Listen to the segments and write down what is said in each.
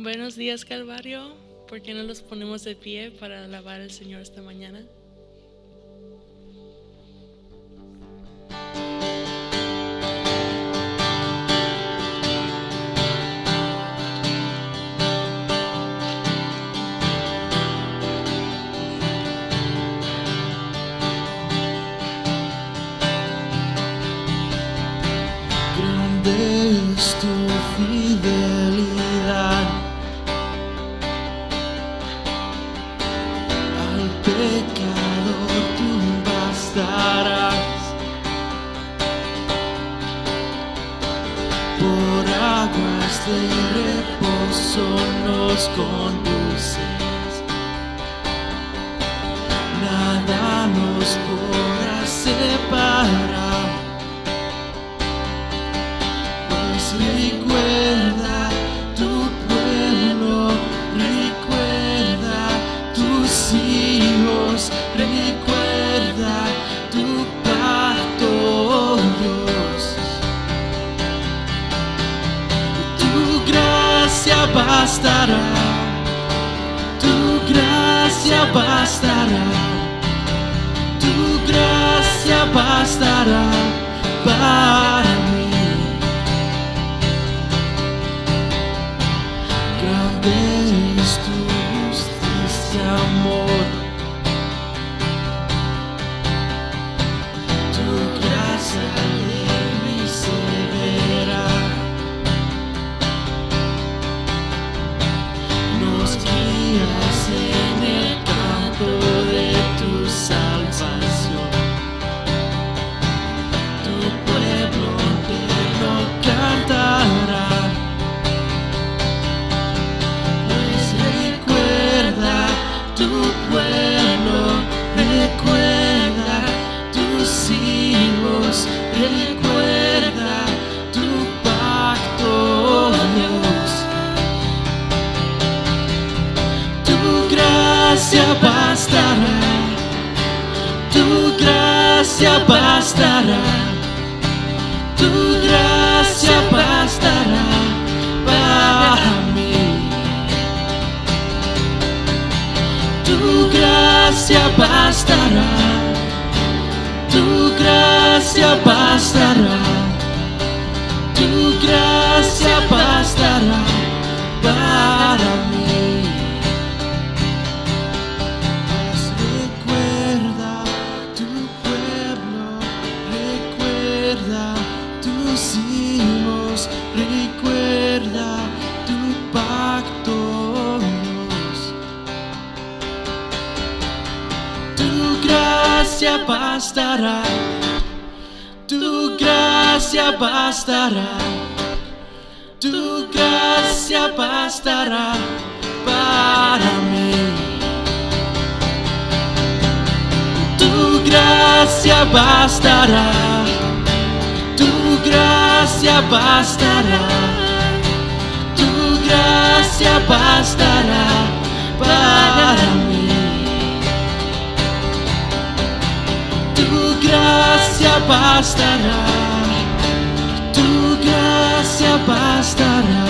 Buenos días, Calvario. ¿Por qué no los ponemos de pie para alabar al Señor esta mañana? Grande es tu fidelidad, al pecador tú bastarás. Por aguas de reposo nos conduces, nada nos podrá separar. Recuerda tu pueblo, recuerda tus hijos, recuerda tu pacto, oh Dios. Tu gracia bastará, tu gracia bastará, tu gracia bastará para mí. Es tu justicia, amor, tu gracia alegre y severa, nos guías en el canto de tu salvación. Tu pueblo entero cantará. Tu pueblo, recuerda tus hijos, recuerda tu pacto, oh Dios. Tu gracia bastará, tu gracia bastará, tu gracia bastará para mí. Tu gracia bastará, tu gracia bastará, tu gracia bastará para mí. Pues recuerda tu pueblo, recuerda tus hijos, recuerda tu pacto. Tu gracia bastará, tu gracia bastará, tu gracia bastará para mí. Tu gracia bastará, tu gracia bastará, tu gracia bastará para mí. Tu gracia bastará, tu gracia bastará,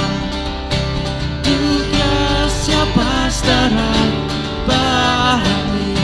tu gracia bastará para mí.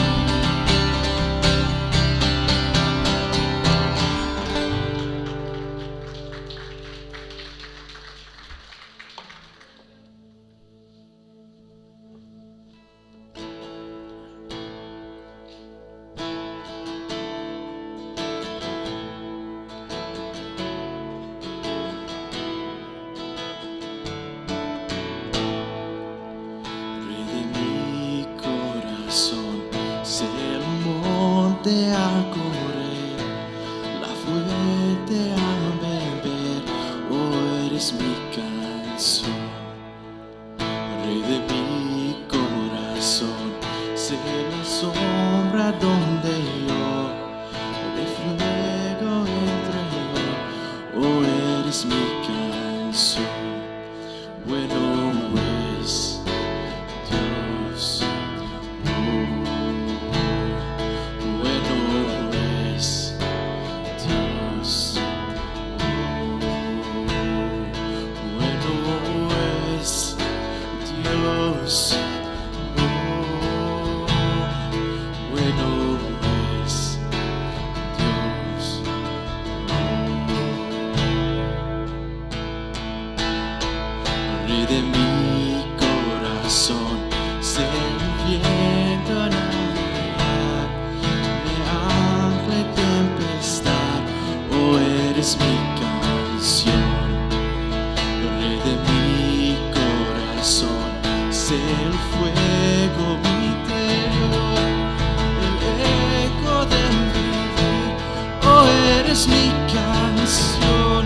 es mi canción.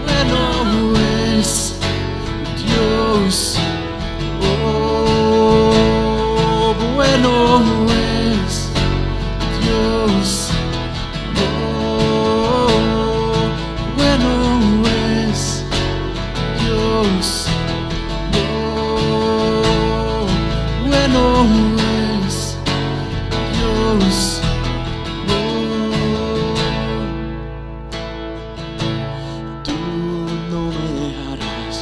Bueno es Dios, oh, bueno es Dios, oh, bueno es Dios, oh, bueno es Dios, oh. Tú no me dejarás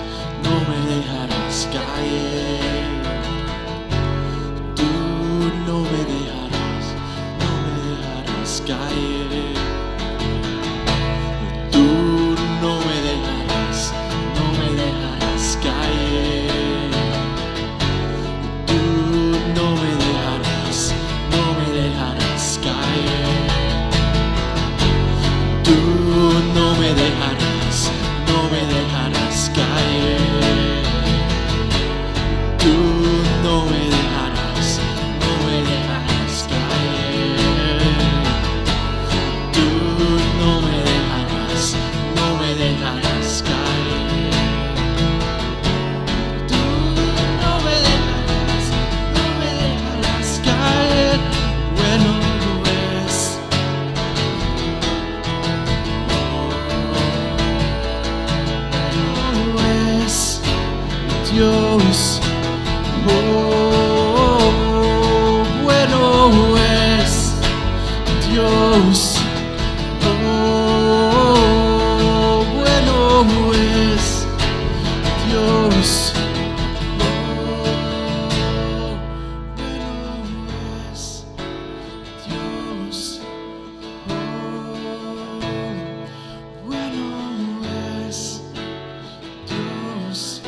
caer. Tú no me dejarás caer. Tú no me dejarás caer. Tú no me dejarás caer. Tú no me dejarás caer. Tú no me dejarás caer. Tú no me dejarás caer. Tú no me dejarás caer. Bueno es Dios, oh, bueno es Dios, oh, bueno es Dios, oh, bueno es Dios, oh, bueno es Dios.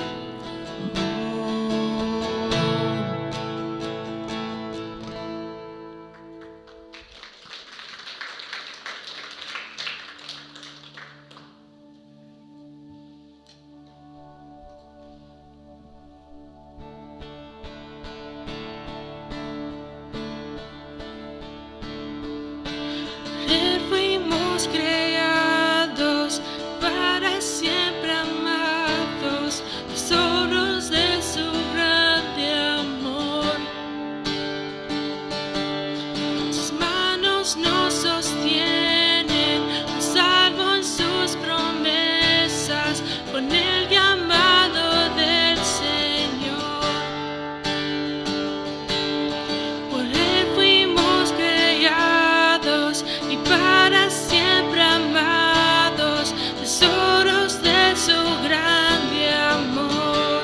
Fuimos creados para siempre amados, tesoros de su grande amor. Sus manos nos sostienen, nos salvo en sus promesas, con el llamado del Señor. Por Él fuimos creados y para siempre amados, tesoros de su grande amor.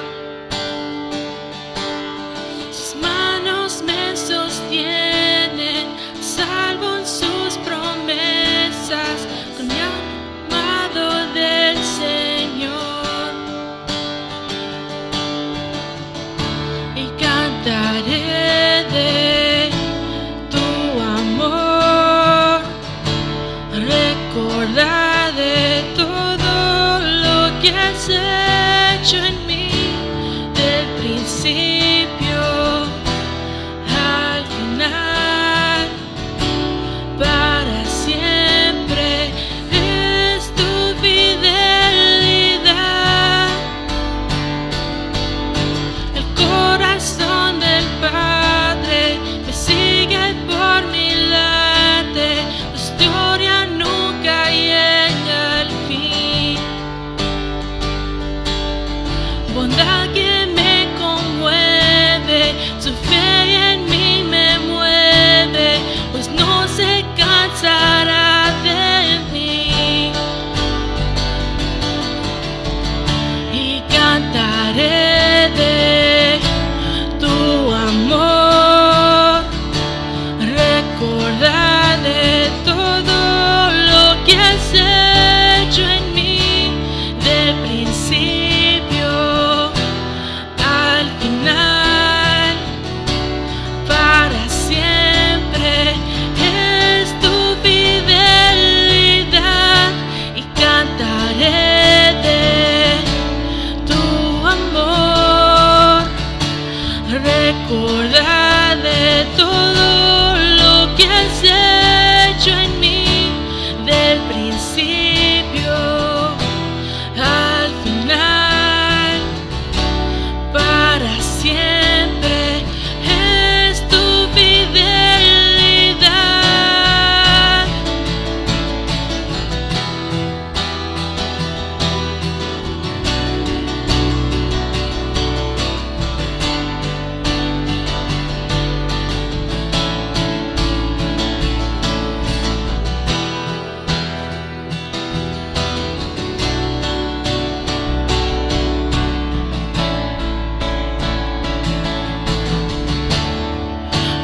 Sus manos me sostienen, salvo en sus promesas, con el llamado del Señor. Y cantaré de tu amor, recordar de todo lo que has hecho en mí, del principio al final, para siempre es tu fidelidad. El corazón del Padre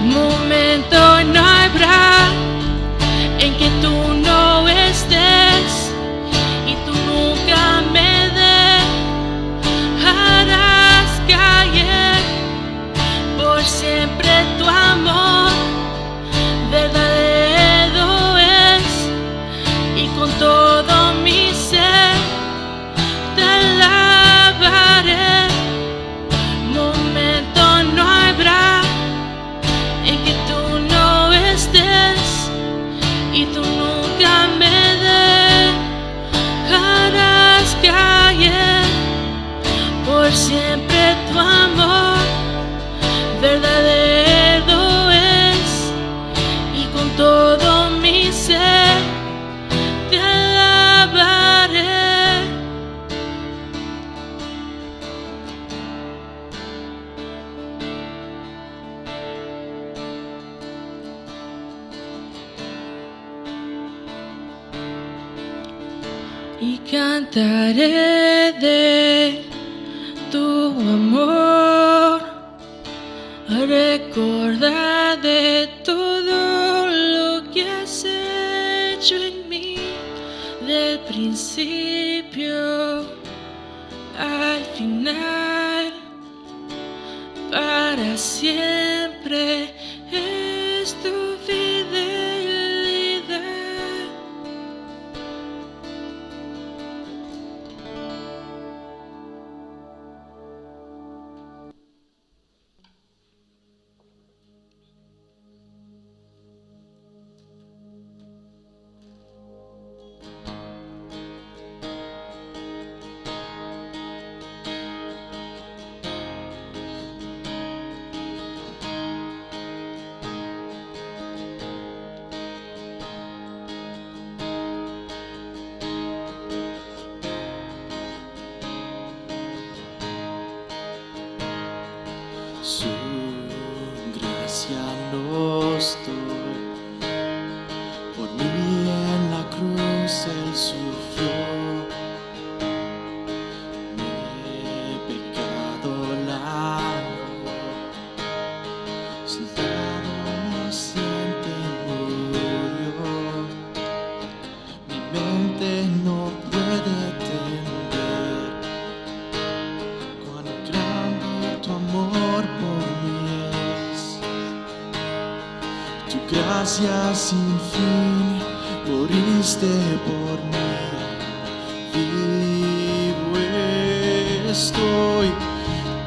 Momento no habrá en que tú no estés y tú nunca me dejarás caer. Por siempre tu amor verdadero es, y con todo mi ser te alabaré. Momento no habrá en que tú no estés y tú nunca me dejarás caer. Por siempre tu amor verdadero es, y con todo mi ser te alabaré. Y cantaré de tu amor, a recordar de todo lo que has hecho en mí, del principio al final, para siempre es tu fidelidad. Su gracia nos doy, por mí en la cruz Él sufrió, mi pecado lavó, sentado inocente murió. Mi mente no puede entender cuán grande tu amor por mí es. Tu gracia sin fin, moriste por mí. Vivo estoy,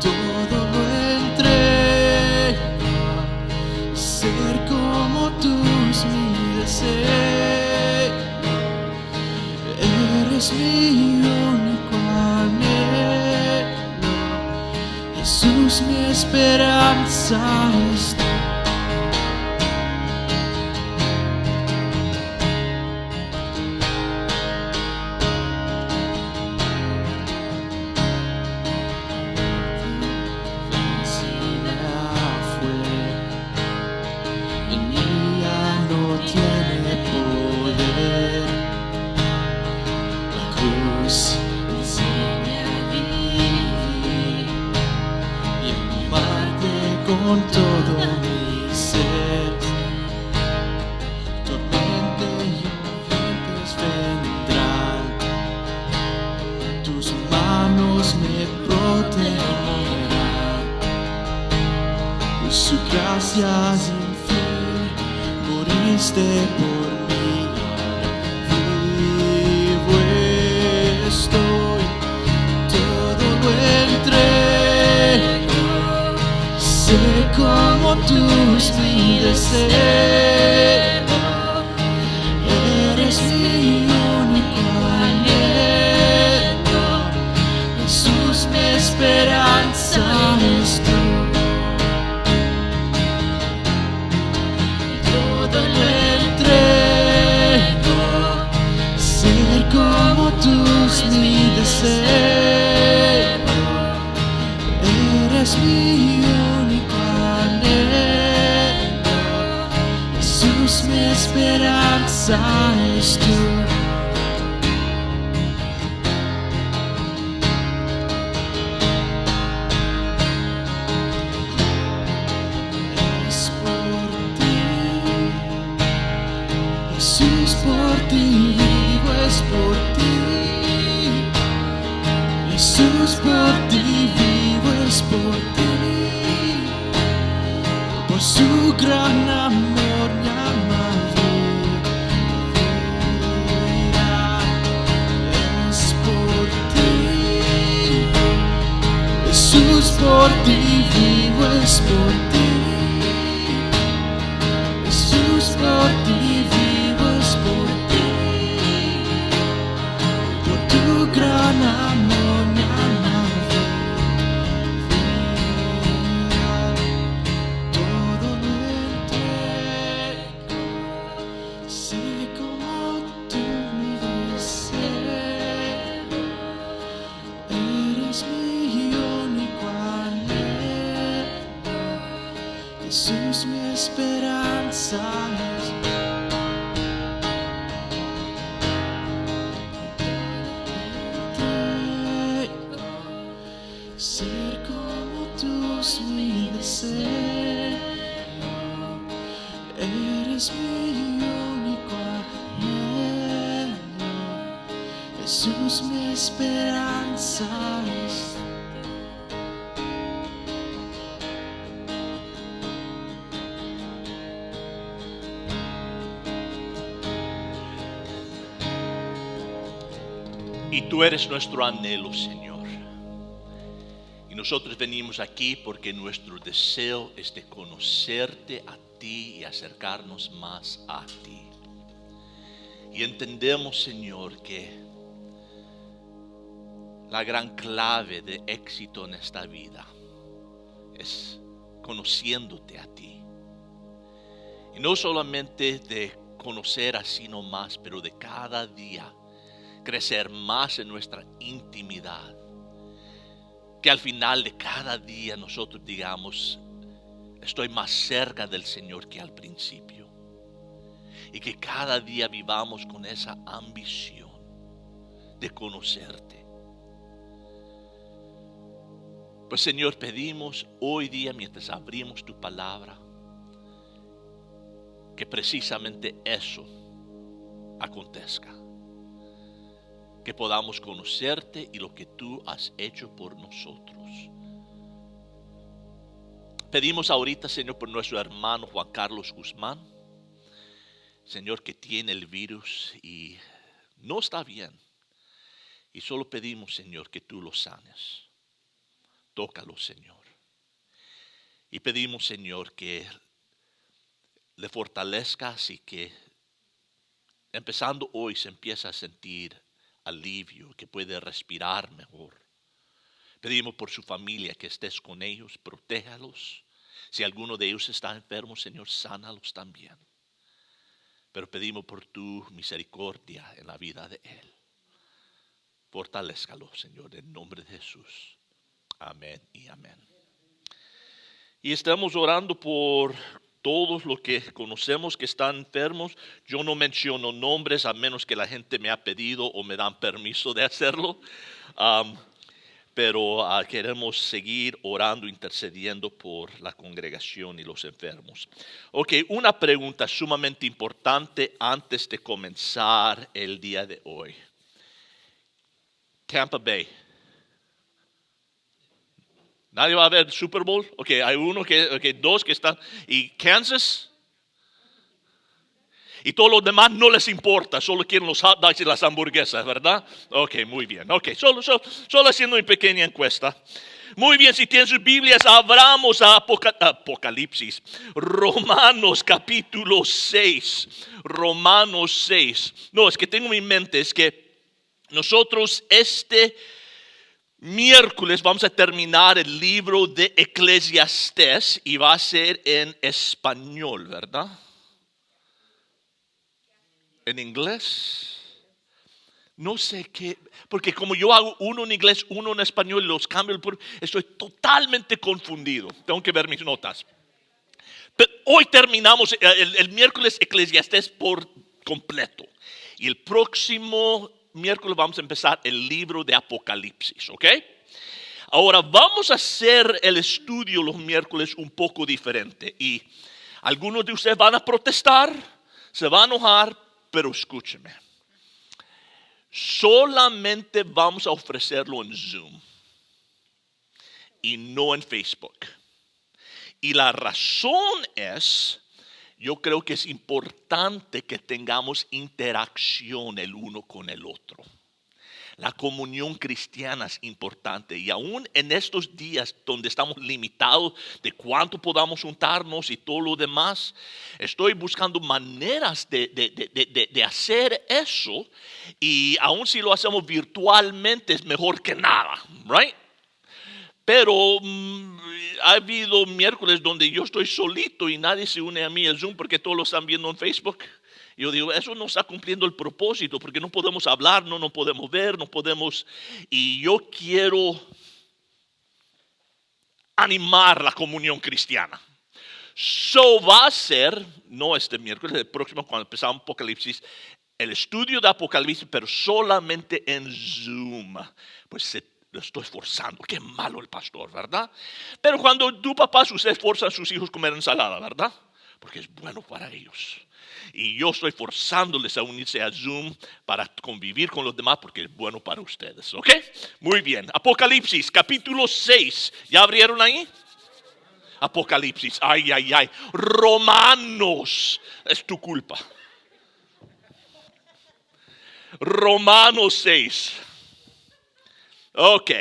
todo lo entrego. Ser como tú es mi deseo. Eres mi único anhelo. Jesús, mi esperanza es tú. Felicidad fue, en mí ya no tiene poder. La cruz enseña a vivir y amarte con todo mi ser. Tormenta y vientos vendrán, tus manos me protegerán. Por su gracia sin fin, moriste por mí. Vivo estoy, todo lo entrego. Sé como tú es mi deseo. Eres mi único anhelo. Jesús, mi esperanza es tú. Todo lo entrego. Ser como tú es mi deseo. Eres mi único anhelo. Jesús, mi esperanza es tú. Es por ti vivo, es por ti. Jesús, por ti vivo, es por ti. Por su gran amor me ama vida. Es por ti. Jesús, por ti vivo, es por ti. Jesús, por ti vivo, es por ti. Por tu gran amor me ama vida. Todo lo entrego. Sé como tú mi deseo. Eres mi único anhelo. Jesús, mi esperanza es. Ser como tú es mi deseo. Eres mi único anhelo. Jesús, mi esperanza es. Y tú eres nuestro anhelo, Señor. Y nosotros venimos aquí porque nuestro deseo es de conocerte a ti y acercarnos más a ti. Y entendemos, Señor, que la gran clave de éxito en esta vida es conociéndote a ti. Y no solamente de conocer así nomás, pero de cada día crecer más en nuestra intimidad. Que al final de cada día nosotros digamos, estoy más cerca del Señor que al principio. Y que cada día vivamos con esa ambición de conocerte. Pues Señor, pedimos hoy día mientras abrimos tu palabra, que precisamente eso acontezca. Que podamos conocerte y lo que tú has hecho por nosotros. Pedimos ahorita, Señor, por nuestro hermano Juan Carlos Guzmán. Señor, que tiene el virus y no está bien. Y solo pedimos, Señor, que tú lo sanes. Tócalo, Señor. Y pedimos, Señor, que le fortalezcas y que empezando hoy se empieza a sentir alivio, que puede respirar mejor. Pedimos por su familia que estés con ellos, protéjalos. Si alguno de ellos está enfermo, Señor, sánalos también. Pero pedimos por tu misericordia en la vida de él. Fortalézcalo, Señor, en nombre de Jesús. Amén y amén. Y estamos orando por todos los que conocemos que están enfermos. Yo no menciono nombres a menos que la gente me ha pedido o me dan permiso de hacerlo. Pero queremos seguir orando, intercediendo por la congregación y los enfermos. Ok, una pregunta sumamente importante antes de comenzar el día de hoy. Tampa Bay. ¿Nadie va a ver el Super Bowl? Ok, hay dos que están. ¿Y Kansas? Y todos los demás no les importa, solo quieren los hot dogs y las hamburguesas, ¿verdad? Ok, muy bien. Ok, solo haciendo una pequeña encuesta. Muy bien, si tienen sus Biblias, abramos a Apocalipsis. Romanos capítulo 6. Romanos 6. No, es que tengo en mi mente, es que nosotros miércoles vamos a terminar el libro de Eclesiastés y va a ser en español, ¿verdad? ¿En inglés? No sé qué, porque como yo hago uno en inglés, uno en español y los cambio, estoy totalmente confundido. Tengo que ver mis notas. Pero hoy terminamos el miércoles Eclesiastés por completo. Y el próximo miércoles vamos a empezar el libro de Apocalipsis, ¿ok? Ahora vamos a hacer el estudio los miércoles un poco diferente. Y algunos de ustedes van a protestar, se van a enojar, pero escúcheme. solamente vamos a ofrecerlo en Zoom y no en Facebook. Y la razón es, yo creo que es importante que tengamos interacción el uno con el otro. La comunión cristiana es importante y aún en estos días donde estamos limitados de cuánto podamos juntarnos y todo lo demás, estoy buscando maneras de hacer eso, y aún si lo hacemos virtualmente es mejor que nada, right? Pero ha habido miércoles donde yo estoy solito y nadie se une a mí al Zoom porque todos lo están viendo en Facebook. Yo digo, eso no está cumpliendo el propósito porque no podemos hablar, no podemos ver, no podemos. Y yo quiero animar la comunión cristiana. Va a ser, no este miércoles, el próximo cuando empezamos Apocalipsis, el estudio de Apocalipsis, pero solamente en Zoom. Pues lo estoy forzando. Qué malo el pastor, ¿verdad? Pero cuando tu papá, usted forza a sus hijos a comer ensalada, ¿verdad? Porque es bueno para ellos. Y yo estoy forzándoles a unirse a Zoom para convivir con los demás porque es bueno para ustedes. ¿Ok? Muy bien. Apocalipsis, capítulo 6. ¿Ya abrieron ahí? Apocalipsis. Ay. Romanos. Es tu culpa. Romanos 6. Ok.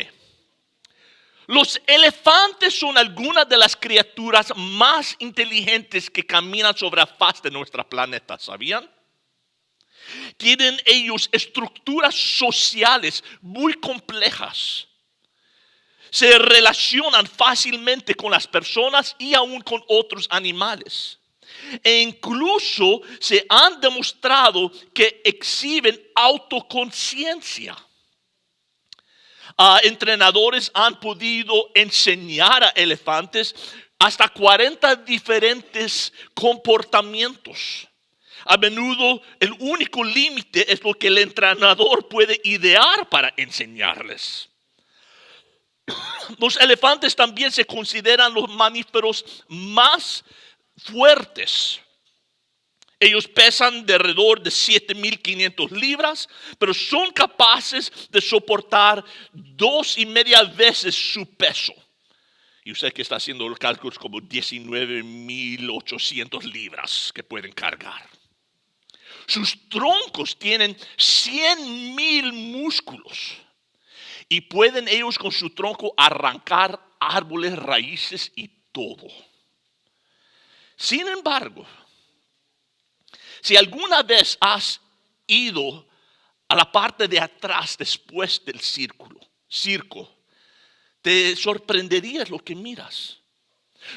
Los elefantes son algunas de las criaturas más inteligentes que caminan sobre la faz de nuestro planeta, ¿sabían? Tienen ellos estructuras sociales muy complejas. Se relacionan fácilmente con las personas y aún con otros animales. E incluso se han demostrado que exhiben autoconciencia. Entrenadores han podido enseñar a elefantes hasta 40 diferentes comportamientos. A menudo el único límite es lo que el entrenador puede idear para enseñarles. Los elefantes también se consideran los mamíferos más fuertes. Ellos pesan de alrededor de 7,500 libras, pero son capaces de soportar 2,5 veces su peso. Y usted que está haciendo los cálculos, como 19,800 libras que pueden cargar. Sus troncos tienen 100,000 músculos. Y pueden ellos con su tronco arrancar árboles, raíces y todo. Sin embargo, si alguna vez has ido a la parte de atrás después del circo, te sorprenderías lo que miras.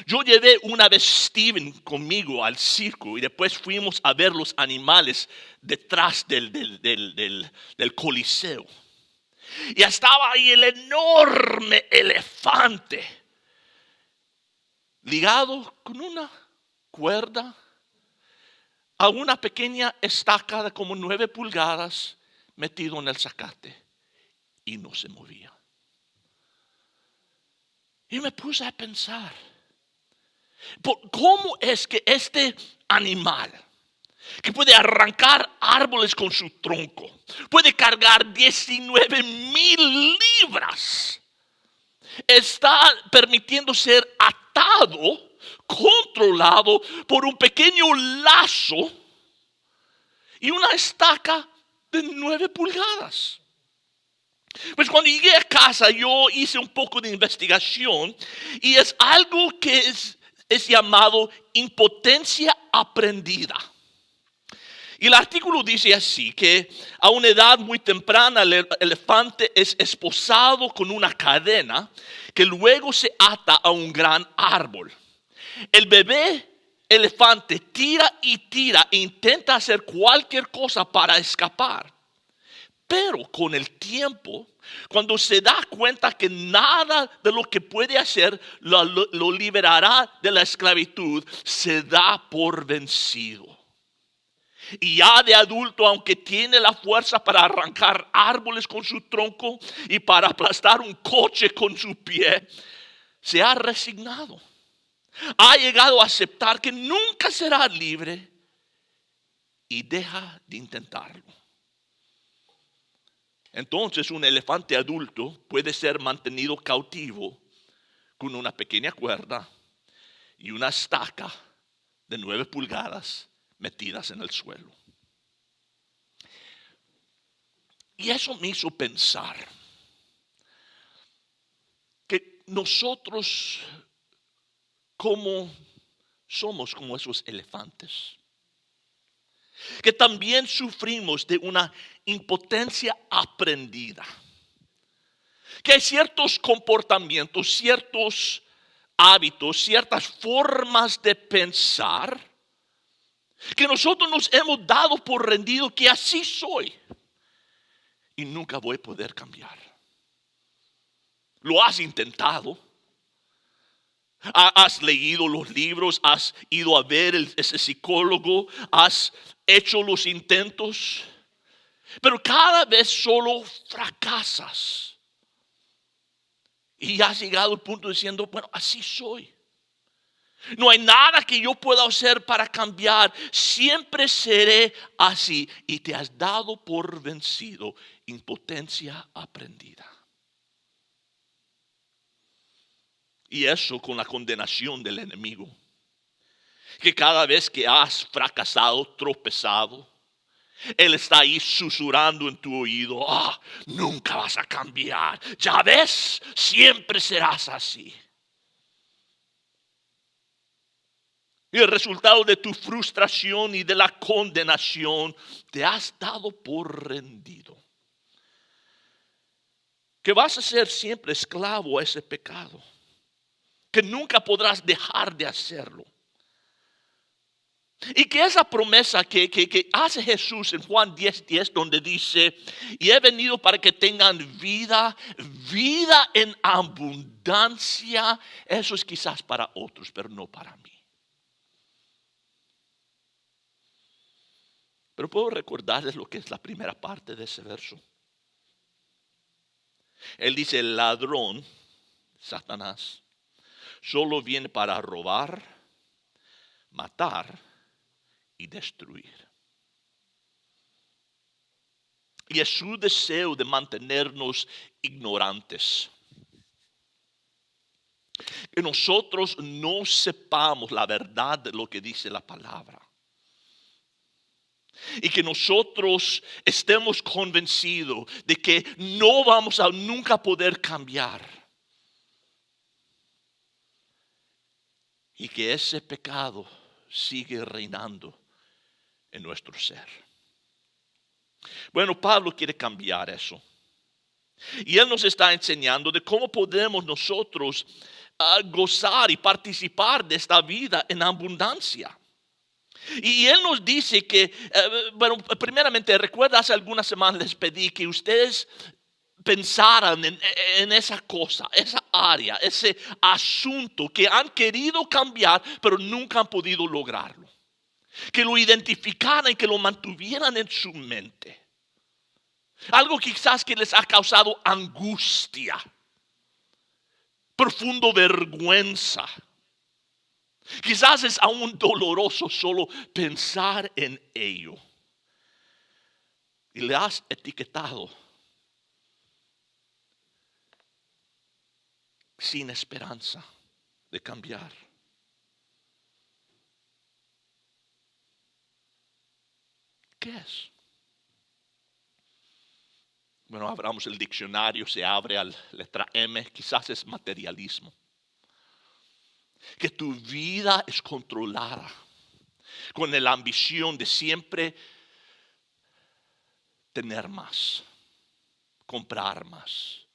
Yo llevé una vez Steven conmigo al circo y después fuimos a ver los animales detrás del coliseo. Y estaba ahí el enorme elefante ligado con una cuerda a una pequeña estaca de como 9 pulgadas metido en el zacate y no se movía. Y me puse a pensar, ¿cómo es que este animal que puede arrancar árboles con su tronco, puede cargar 19,000 libras, está permitiendo ser atado, controlado por un pequeño lazo y una estaca de 9 pulgadas? Pues cuando llegué a casa yo hice un poco de investigación y es algo que es llamado impotencia aprendida. Y el artículo dice así, que a una edad muy temprana el elefante es esposado con una cadena que luego se ata a un gran árbol. El bebé elefante tira e intenta hacer cualquier cosa para escapar. Pero con el tiempo, cuando se da cuenta que nada de lo que puede hacer lo liberará de la esclavitud, se da por vencido. Y ya de adulto, aunque tiene la fuerza para arrancar árboles con su tronco y para aplastar un coche con su pie, se ha resignado. Ha llegado a aceptar que nunca será libre y deja de intentarlo. Entonces un elefante adulto puede ser mantenido cautivo con una pequeña cuerda y una estaca de 9 pulgadas metidas en el suelo. Y eso me hizo pensar que nosotros somos como esos elefantes, que también sufrimos de una impotencia aprendida, que hay ciertos comportamientos, ciertos hábitos, ciertas formas de pensar que nosotros nos hemos dado por rendido, que así soy y nunca voy a poder cambiar. Lo has intentado. Has leído los libros, has ido a ver ese psicólogo, has hecho los intentos, pero cada vez solo fracasas. Y has llegado al punto diciendo, bueno, así soy. No hay nada que yo pueda hacer para cambiar. Siempre seré así. Y te has dado por vencido. Impotencia aprendida. Y eso con la condenación del enemigo. Que cada vez que has fracasado, tropezado, él está ahí susurrando en tu oído. Nunca vas a cambiar. Ya ves, siempre serás así. Y el resultado de tu frustración y de la condenación, te has dado por rendido. Que vas a ser siempre esclavo a ese pecado. Que nunca podrás dejar de hacerlo. Y que esa promesa que hace Jesús en Juan 10:10, donde dice, y he venido para que tengan vida en abundancia. Eso es quizás para otros, pero no para mí. Pero puedo recordarles lo que es la primera parte de ese verso. Él dice, el ladrón, Satanás, solo viene para robar, matar y destruir. Y es su deseo de mantenernos ignorantes. Que nosotros no sepamos la verdad de lo que dice la palabra. Y que nosotros estemos convencidos de que no vamos a nunca poder cambiar. Y que ese pecado sigue reinando en nuestro ser. Bueno, Pablo quiere cambiar eso. Y él nos está enseñando de cómo podemos nosotros gozar y participar de esta vida en abundancia. Y él nos dice que, primeramente, recuerda hace algunas semanas les pedí que ustedes pensaran en esa cosa, esa área, ese asunto que han querido cambiar, pero nunca han podido lograrlo. Que lo identificaran y que lo mantuvieran en su mente. Algo quizás que les ha causado angustia, profundo vergüenza. Quizás es aún doloroso solo pensar en ello. Y le has etiquetado sin esperanza de cambiar. ¿Qué es? Bueno, abramos el diccionario, se abre a la letra M, quizás es materialismo. Que tu vida es controlada con la ambición de siempre tener más, comprar más,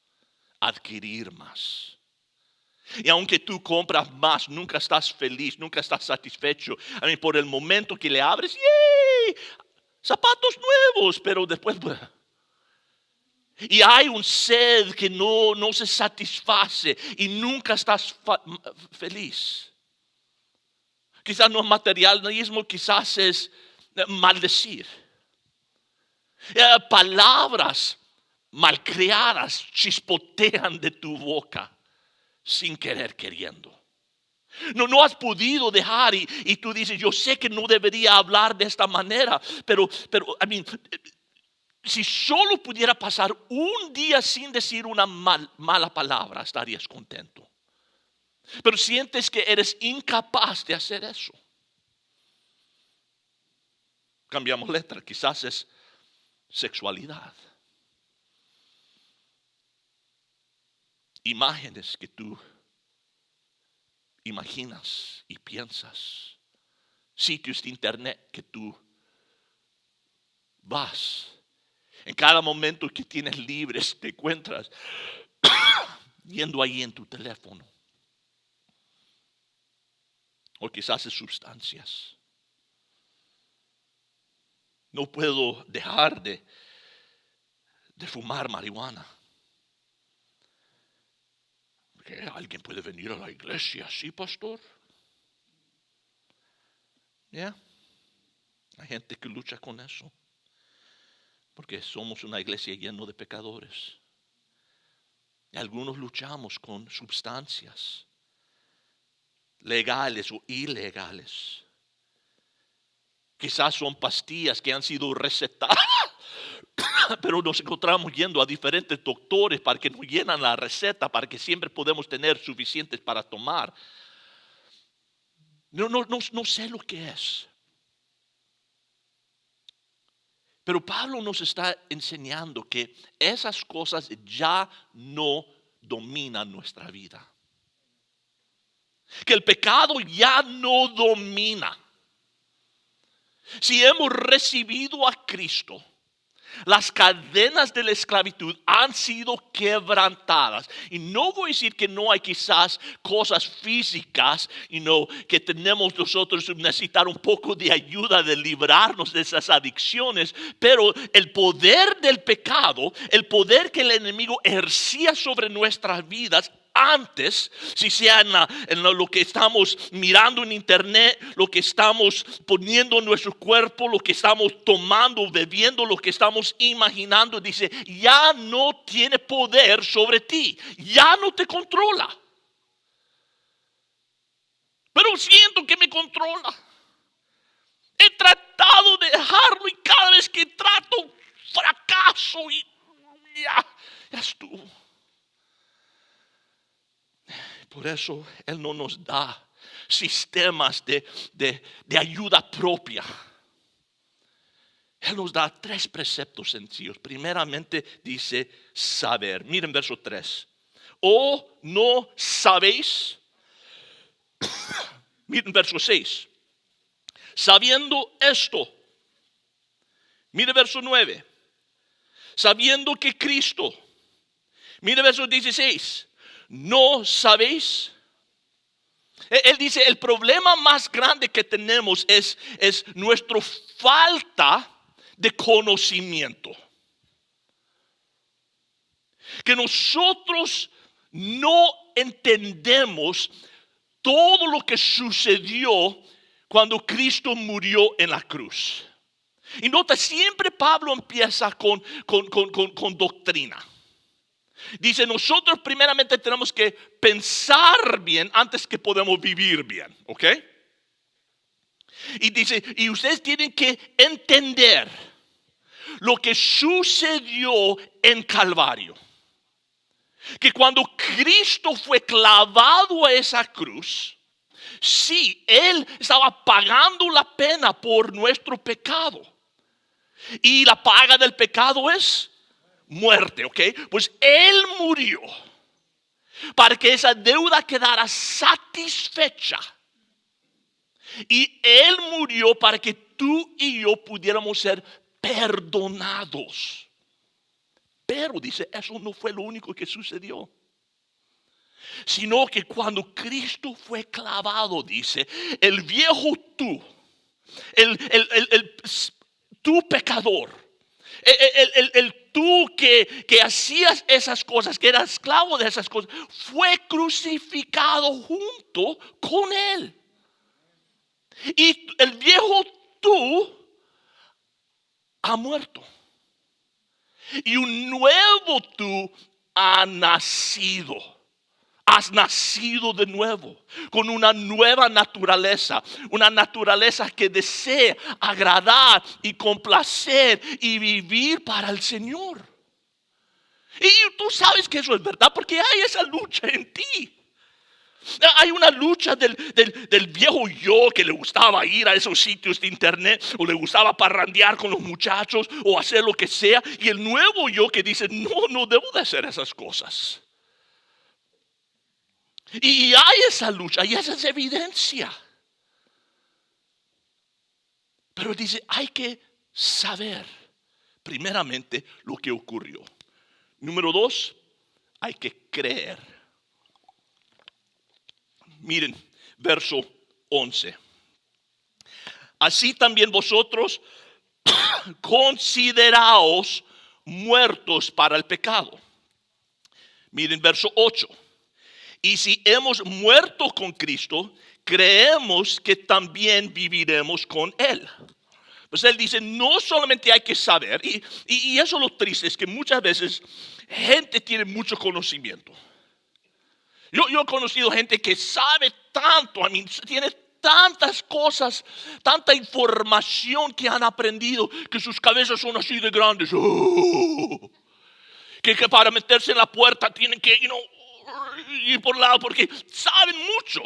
adquirir más. Y aunque tú compras más, nunca estás feliz, nunca estás satisfecho. Por el momento que le abres, ¡yay! Zapatos nuevos, pero después... Y hay un sed que no se satisface y nunca estás feliz. Quizás no es materialismo, quizás es maldecir. Palabras malcriadas chispotean de tu boca sin querer queriendo. No has podido dejar y tú dices, yo sé que no debería hablar de esta manera, pero si solo pudiera pasar un día sin decir una mala palabra, estarías contento. Pero sientes que eres incapaz de hacer eso. Cambiamos letra, quizás es sexualidad. Imágenes que tú imaginas y piensas. Sitios de internet que tú vas. En cada momento que tienes libres te encuentras yendo ahí en tu teléfono. O quizás es sustancias. No puedo dejar de fumar marihuana. Porque alguien puede venir a la iglesia, ¿sí, pastor? Ya. Hay gente que lucha con eso. Porque somos una iglesia llena de pecadores. Y algunos luchamos con sustancias legales o ilegales. Quizás son pastillas que han sido recetadas, pero nos encontramos yendo a diferentes doctores para que nos llenan la receta, para que siempre podamos tener suficientes para tomar. No sé lo que es. Pero Pablo nos está enseñando que esas cosas ya no dominan nuestra vida. Que el pecado ya no domina. Si hemos recibido a Cristo, las cadenas de la esclavitud han sido quebrantadas. Y no voy a decir que no hay quizás cosas físicas, que tenemos nosotros necesitar un poco de ayuda de librarnos de esas adicciones. Pero el poder del pecado, el poder que el enemigo ejercía sobre nuestras vidas antes, si sea en lo que estamos mirando en internet, lo que estamos poniendo en nuestro cuerpo, lo que estamos tomando, bebiendo, lo que estamos imaginando, dice, ya no tiene poder sobre ti, ya no te controla. Pero siento que me controla. He tratado de dejarlo y cada vez que trato, fracaso y ya estuvo. Por eso Él no nos da sistemas de ayuda propia. Él nos da 3 preceptos sencillos. Primeramente dice saber. Miren verso 3. ¿O no sabéis? Miren verso 6. Sabiendo esto. Miren verso 9. Sabiendo que Cristo. Miren verso 16. ¿No sabéis? Él dice, el problema más grande que tenemos es nuestra falta de conocimiento. Que nosotros no entendemos todo lo que sucedió cuando Cristo murió en la cruz. Y nota, siempre Pablo empieza con doctrina. Dice, nosotros primeramente tenemos que pensar bien antes que podemos vivir bien, ¿ok? Y dice, y ustedes tienen que entender lo que sucedió en Calvario. Que cuando Cristo fue clavado a esa cruz, sí, Él estaba pagando la pena por nuestro pecado. Y la paga del pecado es muerte, ¿ok? Pues Él murió para que esa deuda quedara satisfecha. Y Él murió para que tú y yo pudiéramos ser perdonados. Pero dice, eso no fue lo único que sucedió. Sino que cuando Cristo fue clavado, dice, el viejo tú, tu pecador, el tú que hacías esas cosas, que eras esclavo de esas cosas, fue crucificado junto con Él. Y el viejo tú ha muerto. Y un nuevo tú ha nacido. Has nacido de nuevo, con una nueva naturaleza, una naturaleza que desea agradar y complacer y vivir para el Señor. Y tú sabes que eso es verdad porque hay esa lucha en ti. Hay una lucha del viejo yo que le gustaba ir a esos sitios de internet o le gustaba parrandear con los muchachos o hacer lo que sea. Y el nuevo yo que dice, no debo de hacer esas cosas. Y hay esa lucha, y esa es evidencia. Pero dice, hay que saber primeramente lo que ocurrió. Número 2, hay que creer. Miren, verso 11. Así también vosotros consideraos muertos para el pecado. Miren, verso 8. Y si hemos muerto con Cristo, creemos que también viviremos con Él. Pues Él dice, no solamente hay que saber, y eso lo triste es que muchas veces gente tiene mucho conocimiento. Yo he conocido gente que sabe tanto, tiene tantas cosas, tanta información que han aprendido, que sus cabezas son así de grandes. Que para meterse en la puerta tienen que, ir por lado porque saben mucho,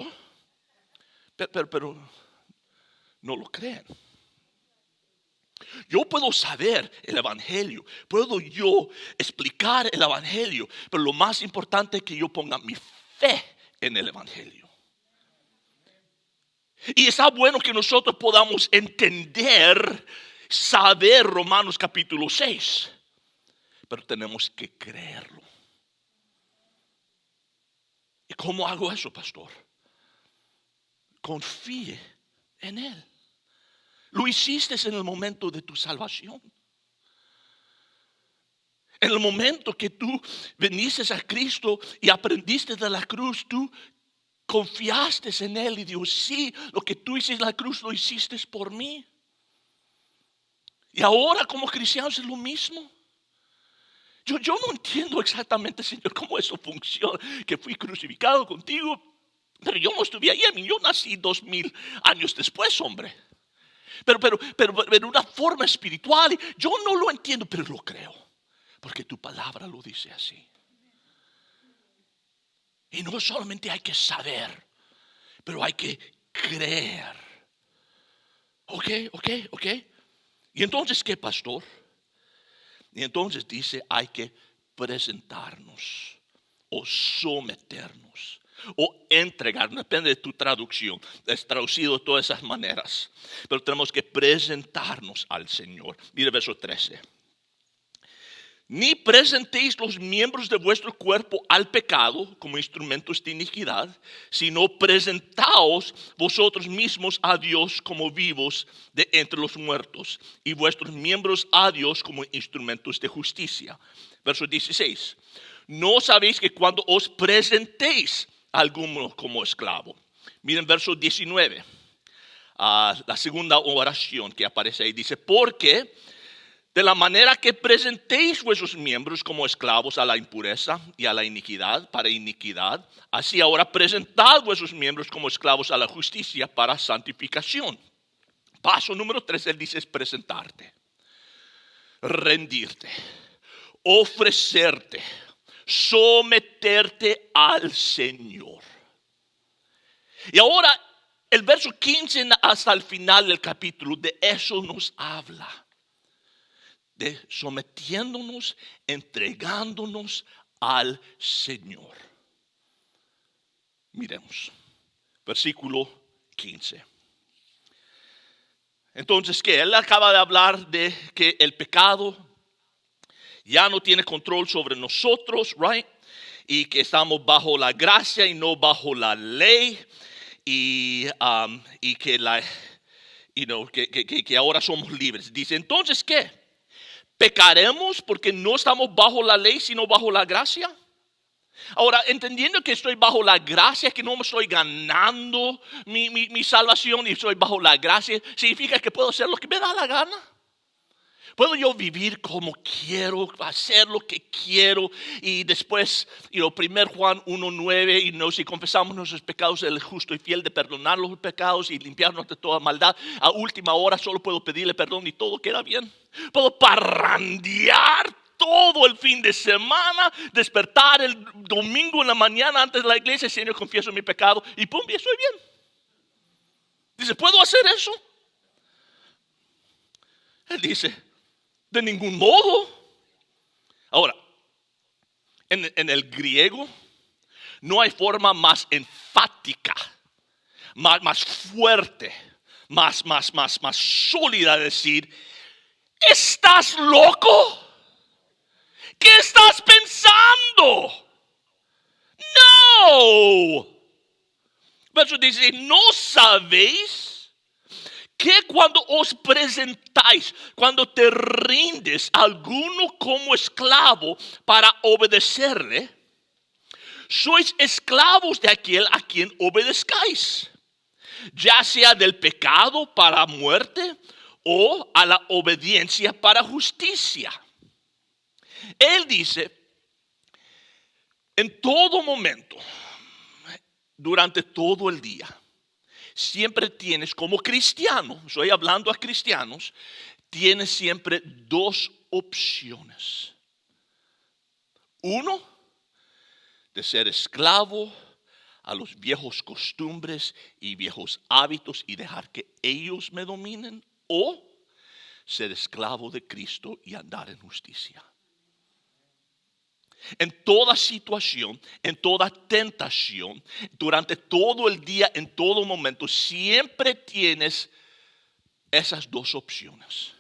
pero no lo creen. Yo puedo saber el evangelio, puedo yo explicar el evangelio, pero lo más importante es que yo ponga mi fe en el evangelio. Y está bueno que nosotros podamos entender, saber Romanos capítulo 6, pero tenemos que creerlo. ¿Y cómo hago eso, pastor? Confíe en Él. Lo hiciste en el momento de tu salvación. En el momento que tú viniste a Cristo y aprendiste de la cruz, tú confiaste en Él y Dios, sí, lo que tú hiciste en la cruz lo hiciste por mí. Y ahora como cristianos es lo mismo. Yo no entiendo exactamente, Señor, cómo eso funciona, que fui crucificado contigo, pero yo no estuve ahí, yo nací 2000 años después, hombre. Pero de una forma espiritual, yo no lo entiendo, pero lo creo, porque tu palabra lo dice así. Y no solamente hay que saber, pero hay que creer. Ok. ¿Y entonces qué, pastor? Y entonces dice, hay que presentarnos o someternos o entregar, depende de tu traducción, es traducido de todas esas maneras, pero tenemos que presentarnos al Señor. Mire verso 13. Ni presentéis los miembros de vuestro cuerpo al pecado como instrumentos de iniquidad, sino presentaos vosotros mismos a Dios como vivos de entre los muertos, y vuestros miembros a Dios como instrumentos de justicia. Verso 16. No sabéis que cuando os presentéis a alguno como esclavo. Miren verso 19. La segunda oración que aparece ahí dice, porque de la manera que presentéis vuestros miembros como esclavos a la impureza y a la iniquidad, para iniquidad, así ahora presentad vuestros miembros como esclavos a la justicia para santificación. Paso número 3, él dice es presentarte, rendirte, ofrecerte, someterte al Señor. Y ahora el verso 15 hasta el final del capítulo de eso nos habla. De sometiéndonos, entregándonos al Señor. Miremos, versículo 15. Entonces, ¿qué? Él acaba de hablar de que el pecado ya no tiene control sobre nosotros, right? Y que estamos bajo la gracia y no bajo la ley. Y que que ahora somos libres. Dice, entonces, ¿qué? ¿Pecaremos porque no estamos bajo la ley sino bajo la gracia? Ahora, entendiendo que estoy bajo la gracia, que no me estoy ganando mi salvación y estoy bajo la gracia, ¿significa que puedo hacer lo que me da la gana? Puedo yo vivir como quiero, hacer lo que quiero y después, 1 Juan 1:9, y si confesamos nuestros pecados, Él es justo y fiel de perdonar los pecados y limpiarnos de toda maldad. A última hora solo puedo pedirle perdón y todo queda bien. Puedo parrandear todo el fin de semana, despertar el domingo en la mañana antes de la iglesia, Señor, confieso mi pecado y pum, y estoy bien. Dice, ¿puedo hacer eso? Él dice, de ningún modo. Ahora, en el griego no hay forma más enfática, más fuerte, más sólida de decir, ¿estás loco? ¿Qué estás pensando? No. Verso dice, ¿no sabéis que cuando os presentáis, cuando te rindes a alguno como esclavo para obedecerle, sois esclavos de aquel a quien obedezcáis, ya sea del pecado para muerte o a la obediencia para justicia? Él dice, en todo momento, durante todo el día, siempre tienes como cristiano, estoy hablando a cristianos, tienes siempre dos opciones. Uno, de ser esclavo a los viejos costumbres y viejos hábitos y dejar que ellos me dominen, o ser esclavo de Cristo y andar en justicia. En toda situación, en toda tentación, durante todo el día, en todo momento, siempre tienes esas dos opciones.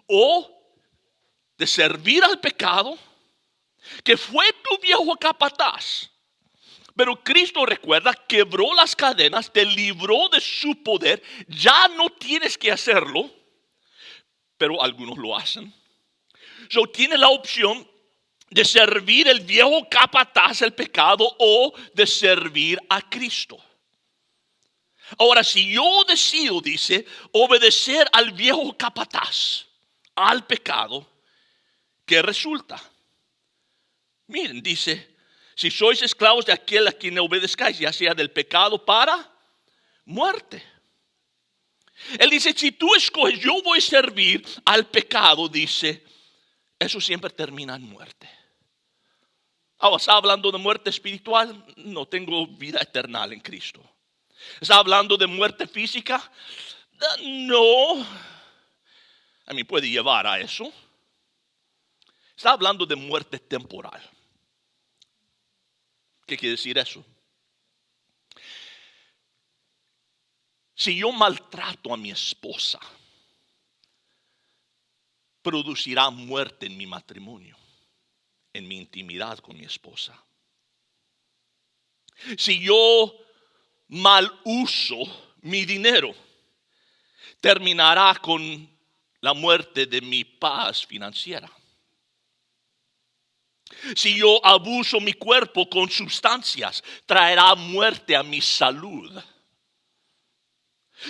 O de servir al pecado, que fue tu viejo capataz, pero Cristo, recuerda, quebró las cadenas, te libró de su poder, ya no tienes que hacerlo, pero algunos lo hacen. So, tienes la opción de servir el viejo capataz, el pecado, o de servir a Cristo. Ahora, si yo decido, dice, obedecer al viejo capataz, al pecado, ¿qué resulta? Miren, dice, si sois esclavos de aquel a quien obedezcáis, ya sea del pecado para muerte. Él dice, si tú escoges, yo voy a servir al pecado, dice, eso siempre termina en muerte. Ahora, ¿está hablando de muerte espiritual? No, tengo vida eterna en Cristo. ¿Está hablando de muerte física? No. A mí puede llevar a eso. Está hablando de muerte temporal. ¿Qué quiere decir eso? Si yo maltrato a mi esposa, producirá muerte en mi matrimonio, en mi intimidad con mi esposa. Si yo mal uso mi dinero, terminará con la muerte de mi paz financiera. Si yo abuso mi cuerpo con sustancias, traerá muerte a mi salud.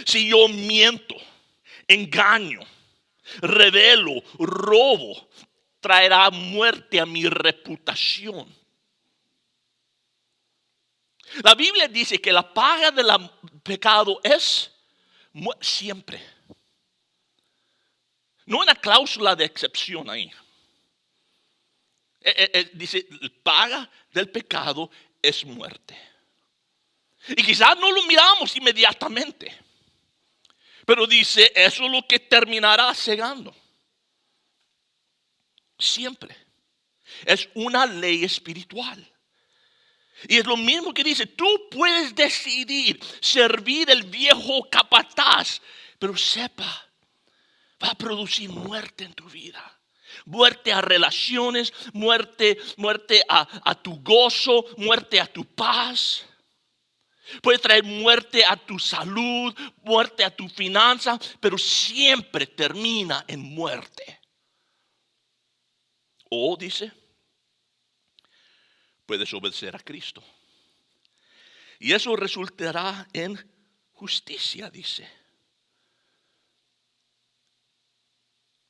Si yo miento, engaño, revelo, robo, traerá muerte a mi reputación. La Biblia dice que la paga del pecado es siempre. No hay una cláusula de excepción ahí. Dice, la paga del pecado es muerte. Y quizás no lo miramos inmediatamente, pero dice, eso es lo que terminará cegando. Siempre. Es una ley espiritual. Y es lo mismo que dice, tú puedes decidir servir el viejo capataz, pero sepa, va a producir muerte en tu vida. Muerte a relaciones, muerte a tu gozo, muerte a tu paz. Puede traer muerte a tu salud, muerte a tu finanza, pero siempre termina en muerte. O dice, puedes obedecer a Cristo. Y eso resultará en justicia, dice.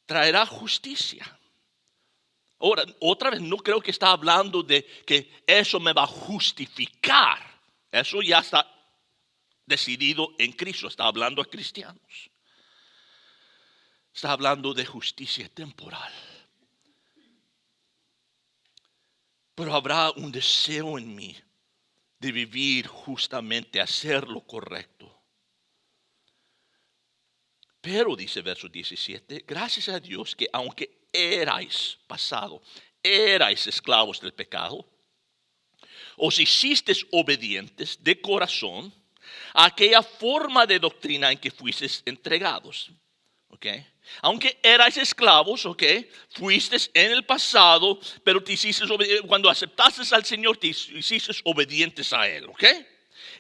traerá justicia. Ahora, otra vez, no creo que está hablando de que eso me va a justificar. Eso ya está decidido en Cristo. Está hablando a cristianos. Está hablando de justicia temporal. Pero habrá un deseo en mí de vivir justamente, hacer lo correcto. Pero, dice verso 17, gracias a Dios que aunque erais esclavos del pecado, os hicisteis obedientes de corazón a aquella forma de doctrina en que fuisteis entregados. ¿Okay? Aunque erais esclavos, fuisteis en el pasado, pero te hiciste cuando aceptaste al Señor, te hiciste obedientes a Él.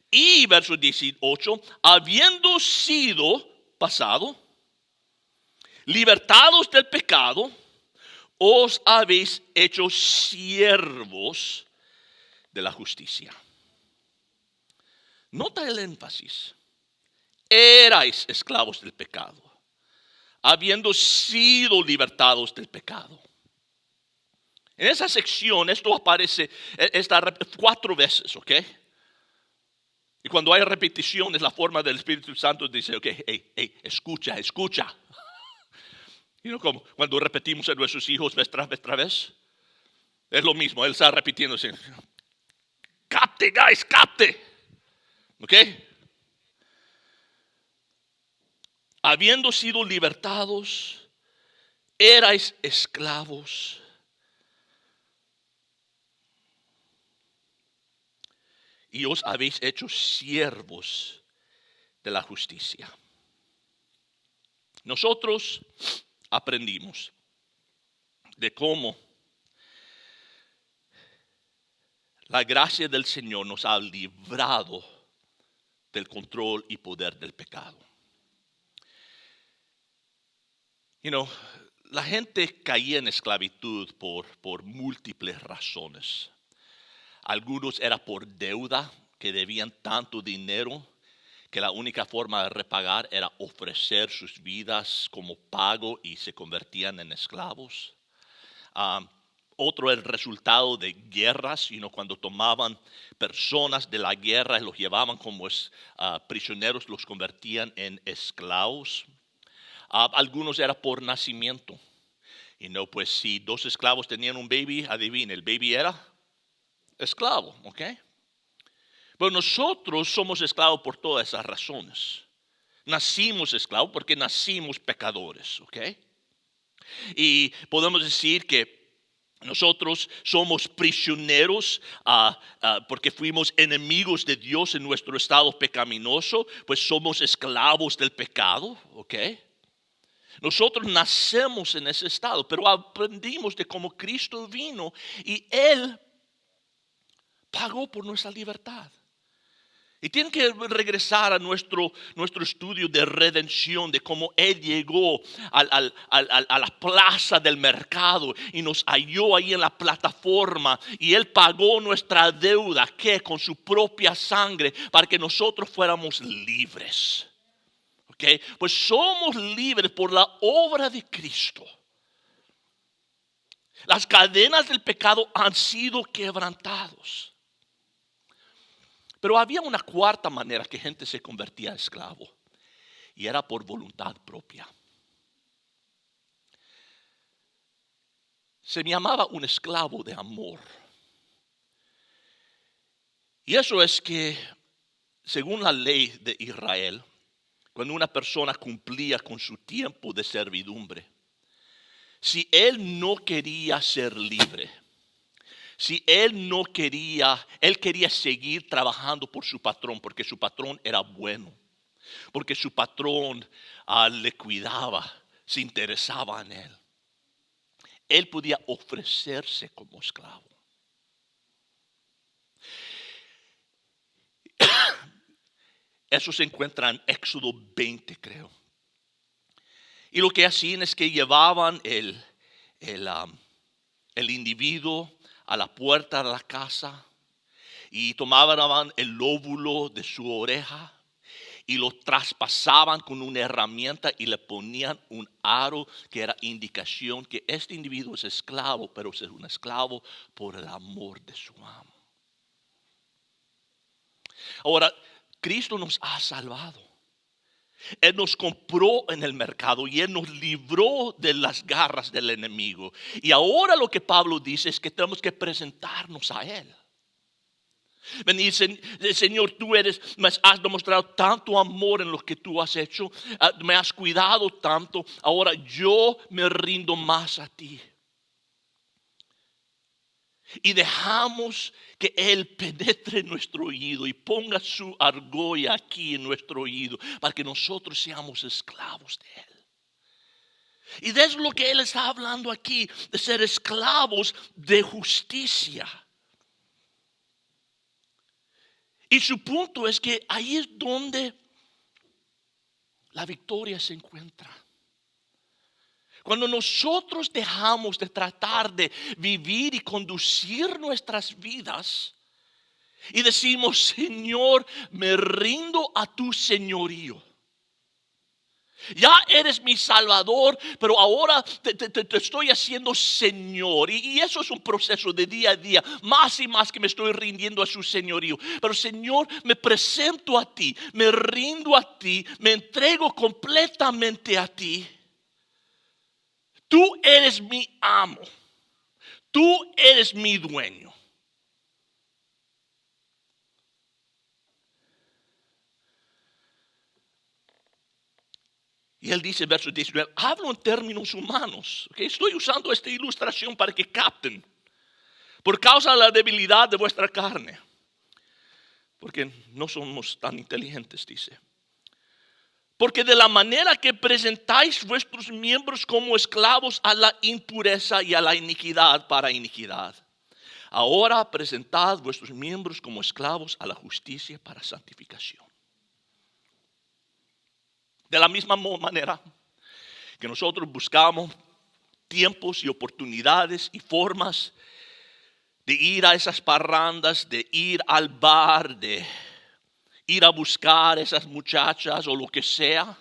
Y verso 18, habiendo sido pasado, libertados del pecado, os habéis hecho siervos de la justicia. Nota el énfasis. Erais esclavos del pecado, habiendo sido libertados del pecado. En esa sección esto aparece 4 veces, Y cuando hay repeticiones, la forma del Espíritu Santo dice, escucha. Como cuando repetimos a nuestros hijos vez tras vez. Es lo mismo, él está repitiendo así. Capte, guys, capte. Habiendo sido libertados, erais esclavos. Y os habéis hecho siervos de la justicia. Nosotros aprendimos de cómo la gracia del Señor nos ha librado del control y poder del pecado. La gente caía en esclavitud por múltiples razones. Algunos era por deuda, que debían tanto dinero que la única forma de repagar era ofrecer sus vidas como pago y se convertían en esclavos. Otro el resultado de guerras, cuando tomaban personas de la guerra y los llevaban como prisioneros, los convertían en esclavos. Algunos era por nacimiento. Pues si 2 esclavos tenían un baby, adivine, el baby era esclavo, Pero nosotros somos esclavos por todas esas razones. Nacimos esclavos porque nacimos pecadores, Y podemos decir que nosotros somos prisioneros porque fuimos enemigos de Dios en nuestro estado pecaminoso, pues somos esclavos del pecado, Nosotros nacemos en ese estado, pero aprendimos de cómo Cristo vino y Él pagó por nuestra libertad. Y tienen que regresar a nuestro estudio de redención, de cómo Él llegó a la plaza del mercado y nos halló ahí en la plataforma. Y Él pagó nuestra deuda, que con su propia sangre, para que nosotros fuéramos libres. Pues somos libres por la obra de Cristo. Las cadenas del pecado han sido quebrantados. Pero había una 4ª manera que gente se convertía a esclavo. Y era por voluntad propia. Se me llamaba un esclavo de amor. Y eso es que, según la ley de Israel, cuando una persona cumplía con su tiempo de servidumbre, si él no quería ser libre, si él quería seguir trabajando por su patrón, porque su patrón era bueno, porque su patrón le cuidaba, se interesaba en él, él podía ofrecerse como esclavo. Eso se encuentra en Éxodo 20, creo. Y lo que hacían es que llevaban el individuo a la puerta de la casa y tomaban el lóbulo de su oreja y lo traspasaban con una herramienta y le ponían un aro que era indicación que este individuo es esclavo, pero es un esclavo por el amor de su amo. Ahora, Cristo nos ha salvado. Él nos compró en el mercado y Él nos libró de las garras del enemigo. Y ahora lo que Pablo dice es que tenemos que presentarnos a Él. Venir, Señor, tú me has demostrado tanto amor en lo que tú has hecho, me has cuidado tanto, ahora yo me rindo más a ti. Y dejamos que Él penetre en nuestro oído y ponga su argolla aquí en nuestro oído para que nosotros seamos esclavos de Él. Y de eso es lo que Él está hablando aquí, de ser esclavos de justicia. Y su punto es que ahí es donde la victoria se encuentra. Cuando nosotros dejamos de tratar de vivir y conducir nuestras vidas y decimos, Señor, me rindo a tu señorío. Ya eres mi Salvador, pero ahora te estoy haciendo Señor. Y eso es un proceso de día a día. Más y más que me estoy rindiendo a su señorío. Pero Señor, me presento a ti. Me rindo a ti. Me entrego completamente a ti. Tú eres mi amo. Tú eres mi dueño. Y él dice, verso 19, hablo en términos humanos. ¿Okay? Estoy usando esta ilustración para que capten. Por causa de la debilidad de vuestra carne. Porque no somos tan inteligentes, dice. Porque de la manera que presentáis vuestros miembros como esclavos a la impureza y a la iniquidad para iniquidad. Ahora presentad vuestros miembros como esclavos a la justicia para santificación. De la misma manera que nosotros buscamos tiempos y oportunidades y formas de ir a esas parrandas, de ir al bar, de ir a buscar esas muchachas o lo que sea.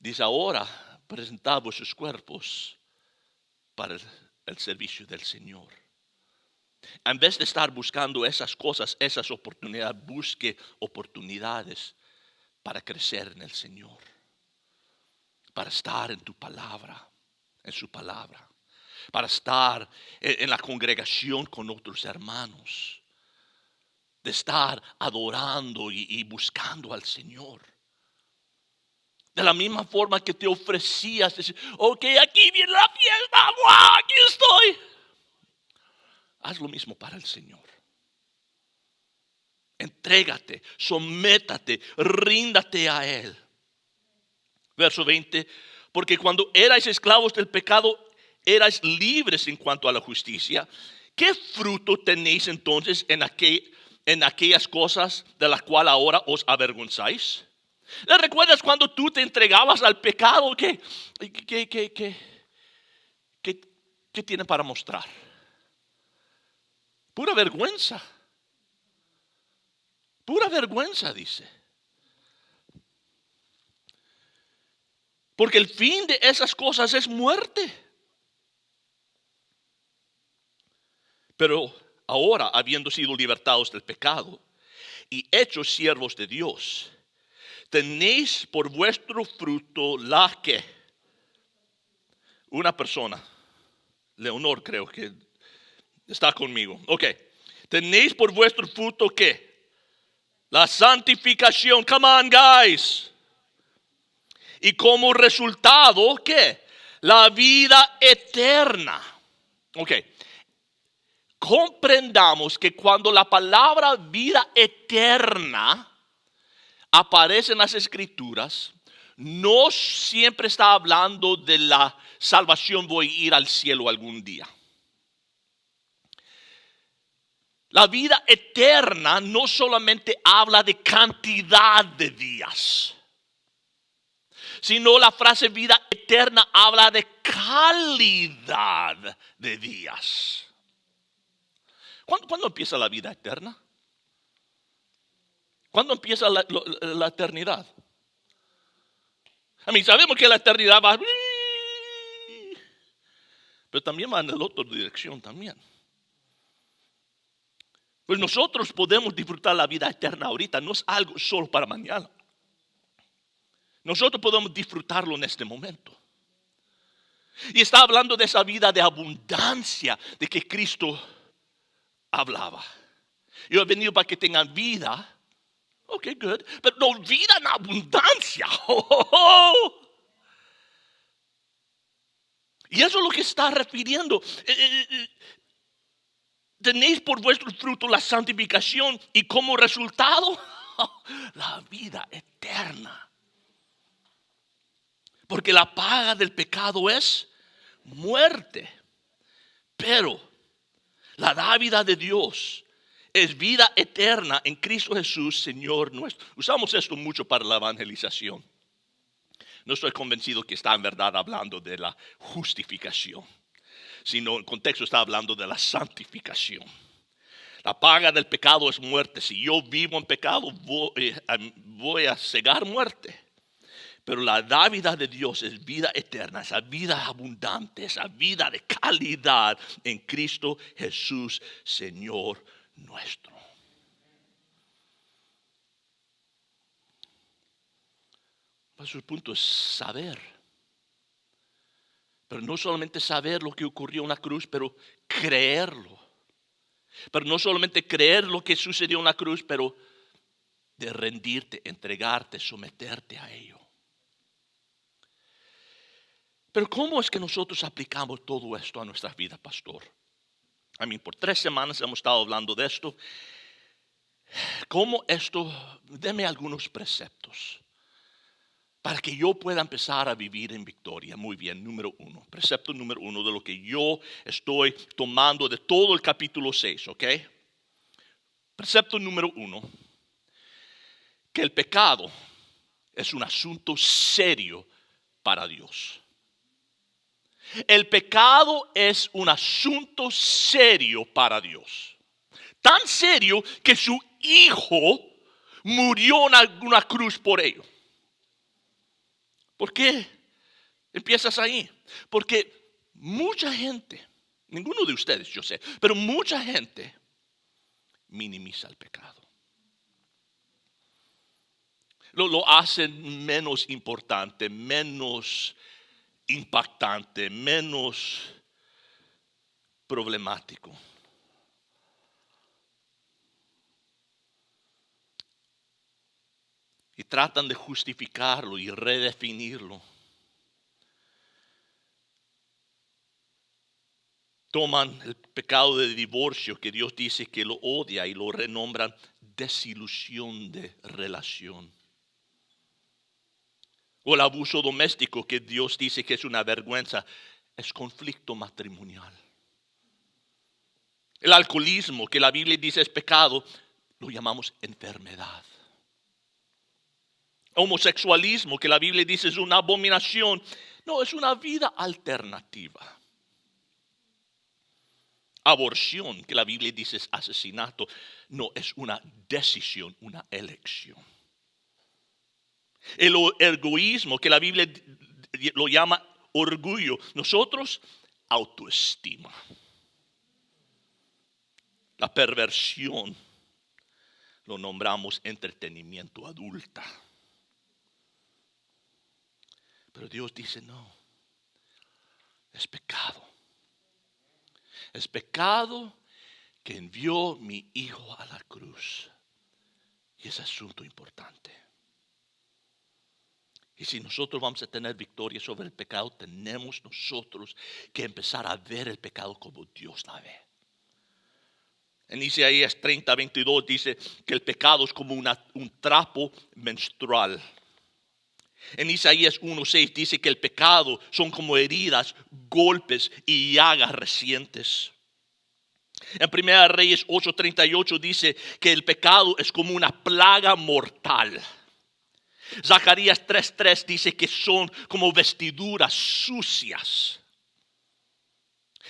Dice ahora, presentad vuestros cuerpos para el servicio del Señor. En vez de estar buscando esas cosas, esas oportunidades, busque oportunidades para crecer en el Señor, para estar en tu palabra, en su palabra, para estar en la congregación con otros hermanos, de estar adorando y buscando al Señor. De la misma forma que te ofrecías, decir, ok, aquí viene la fiesta, ¡wow! Aquí estoy. Haz lo mismo para el Señor. Entrégate, sométate, ríndate a Él. Verso 20, porque cuando erais esclavos del pecado, erais libres en cuanto a la justicia. ¿Qué fruto tenéis entonces en aquellas cosas de las cuales ahora os avergonzáis? ¿Le recuerdas cuando tú te entregabas al pecado? ¿Qué tiene para mostrar? Pura vergüenza. Pura vergüenza, dice. Porque el fin de esas cosas es muerte. Pero ahora, habiendo sido libertados del pecado y hechos siervos de Dios, tenéis por vuestro fruto la que una persona, Leonor creo que está conmigo. Ok, tenéis por vuestro fruto que la santificación. Come on, guys. Y como resultado, ¿qué? La vida eterna. Ok. Comprendamos que cuando la palabra vida eterna aparece en las Escrituras, no siempre está hablando de la salvación, voy a ir al cielo algún día. La vida eterna no solamente habla de cantidad de días, sino la frase vida eterna habla de calidad de días. ¿Cuándo empieza la vida eterna? ¿Cuándo empieza la eternidad? Sabemos que la eternidad va, pero también va en la otra dirección también. Pues nosotros podemos disfrutar la vida eterna ahorita, no es algo solo para mañana. Nosotros podemos disfrutarlo en este momento. Y está hablando de esa vida de abundancia de que Cristo hablaba. Yo he venido para que tengan vida. Ok, good. Pero no, vida en abundancia. Y eso es lo que está refiriendo. Tenéis por vuestro fruto la santificación y como resultado la vida eterna. Porque la paga del pecado es muerte. Pero la dádiva de Dios es vida eterna en Cristo Jesús, Señor nuestro. Usamos esto mucho para la evangelización. No estoy convencido que está en verdad hablando de la justificación, sino en contexto está hablando de la santificación. La paga del pecado es muerte. Si yo vivo en pecado, voy a cegar muerte. Pero la dádiva de Dios es vida eterna, esa vida abundante, esa vida de calidad en Cristo Jesús, Señor nuestro. Pues su punto es saber. Pero no solamente saber lo que ocurrió en la cruz, pero creerlo. Pero no solamente creer lo que sucedió en la cruz, pero de rendirte, entregarte, someterte a ello. Pero ¿cómo es que nosotros aplicamos todo esto a nuestras vidas, pastor? Por 3 semanas hemos estado hablando de esto. ¿Cómo esto? Deme algunos preceptos para que yo pueda empezar a vivir en victoria. Muy bien, precepto número 1 de lo que yo estoy tomando de todo el capítulo 6, ¿ok? Precepto número 1, que el pecado es un asunto serio para Dios. El pecado es un asunto serio para Dios. Tan serio que su Hijo murió en una cruz por ello. ¿Por qué empiezas ahí? Porque mucha gente, ninguno de ustedes yo sé, pero mucha gente minimiza el pecado. Lo hacen menos importante, menos impactante, menos problemático. Y tratan de justificarlo y redefinirlo. Toman el pecado de divorcio que Dios dice que lo odia y lo renombran desilusión de relación. O el abuso doméstico que Dios dice que es una vergüenza, es conflicto matrimonial. El alcoholismo que la Biblia dice es pecado, lo llamamos enfermedad. Homosexualismo que la Biblia dice es una abominación, no, es una vida alternativa. Aborción que la Biblia dice es asesinato, no, es una decisión, una elección. El egoísmo que la Biblia lo llama orgullo, nosotros autoestima. La perversión lo nombramos entretenimiento adulta. Pero Dios dice no, es pecado. Es pecado que envió mi Hijo a la cruz. Y es asunto importante. Y si nosotros vamos a tener victoria sobre el pecado, tenemos nosotros que empezar a ver el pecado como Dios la ve. En Isaías 30:22 dice que el pecado es como un trapo menstrual. En Isaías 1:6 dice que el pecado son como heridas, golpes y llagas recientes. En 1 Reyes 8:38 dice que el pecado es como una plaga mortal. Zacarías 3:3 dice que son como vestiduras sucias.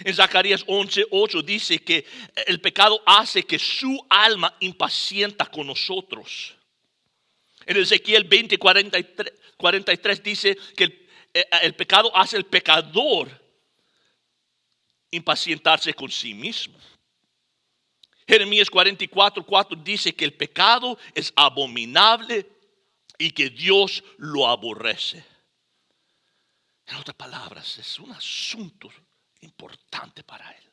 En Zacarías 11:8 dice que el pecado hace que su alma impacienta con nosotros. En Ezequiel 20, 43 dice que el pecado hace al pecador impacientarse con sí mismo. Jeremías 44:4 dice que el pecado es abominable y que Dios lo aborrece. En otras palabras, es un asunto importante para Él.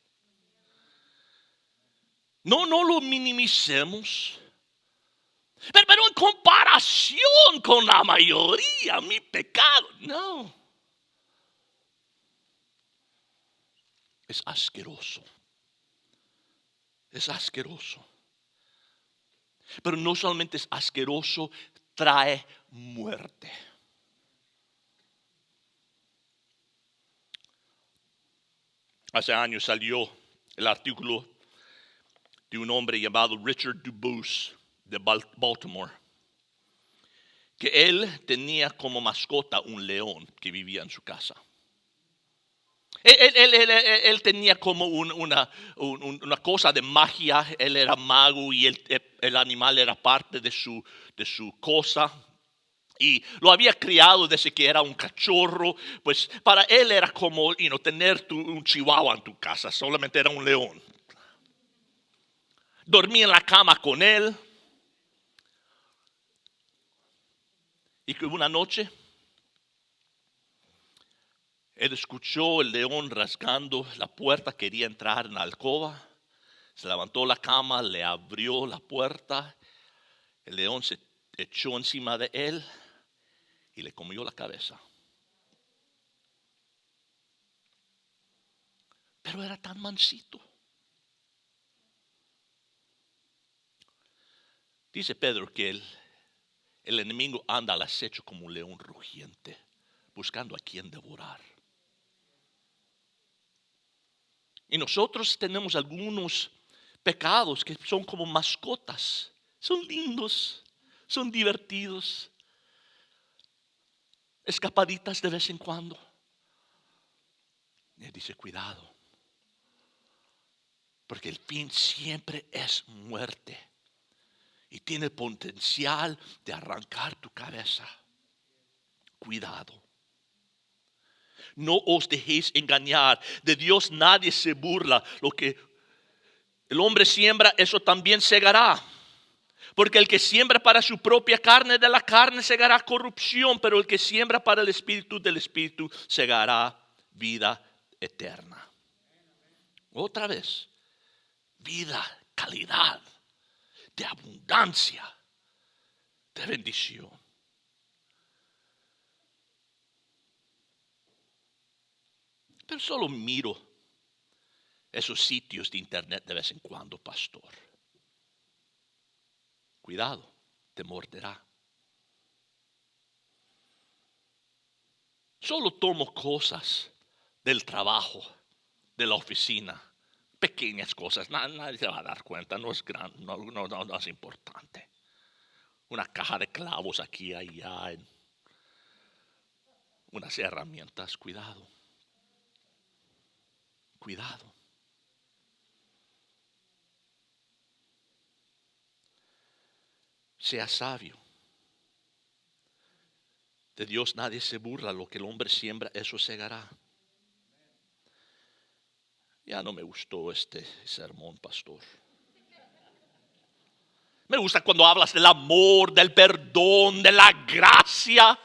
No lo minimicemos. Pero en comparación con la mayoría, mi pecado, no. Es asqueroso. Es asqueroso. Pero no solamente es asqueroso, trae muerte. Hace años salió el artículo de un hombre llamado Richard Dubus de Baltimore, que él tenía como mascota un león que vivía en su casa. Él tenía como una cosa de magia. Él era mago y el animal era parte de su cosa. Y lo había criado desde que era un cachorro. Pues para él era como tener un chihuahua en tu casa. Solamente era un león. Dormía en la cama con él. Y que una noche él escuchó el león rasgando la puerta, quería entrar en la alcoba. Se levantó la cama, le abrió la puerta. El león se echó encima de él y le comió la cabeza. Pero era tan mansito. Dice Pedro que el enemigo anda al acecho como un león rugiente, buscando a quien devorar. Y nosotros tenemos algunos pecados que son como mascotas. Son lindos, son divertidos. Escapaditas de vez en cuando. Y él dice, cuidado. Porque el fin siempre es muerte. Y tiene el potencial de arrancar tu cabeza. Cuidado. No os dejéis engañar. De Dios nadie se burla. Lo que el hombre siembra, eso también segará. Porque el que siembra para su propia carne, de la carne segará corrupción. Pero el que siembra para el espíritu, del espíritu segará vida eterna. Otra vez. Vida, calidad, de abundancia, de bendición. Pero solo miro esos sitios de internet de vez en cuando, pastor. Cuidado, te morderá. Solo tomo cosas del trabajo, de la oficina. Pequeñas cosas, nadie se va a dar cuenta, no es grande, no es importante. Una caja de clavos aquí y allá, unas herramientas, cuidado. Cuidado. Sea sabio. De Dios nadie se burla, lo que el hombre siembra, eso segará. Ya no me gustó este sermón, pastor. Me gusta cuando hablas del amor, del perdón, de la gracia.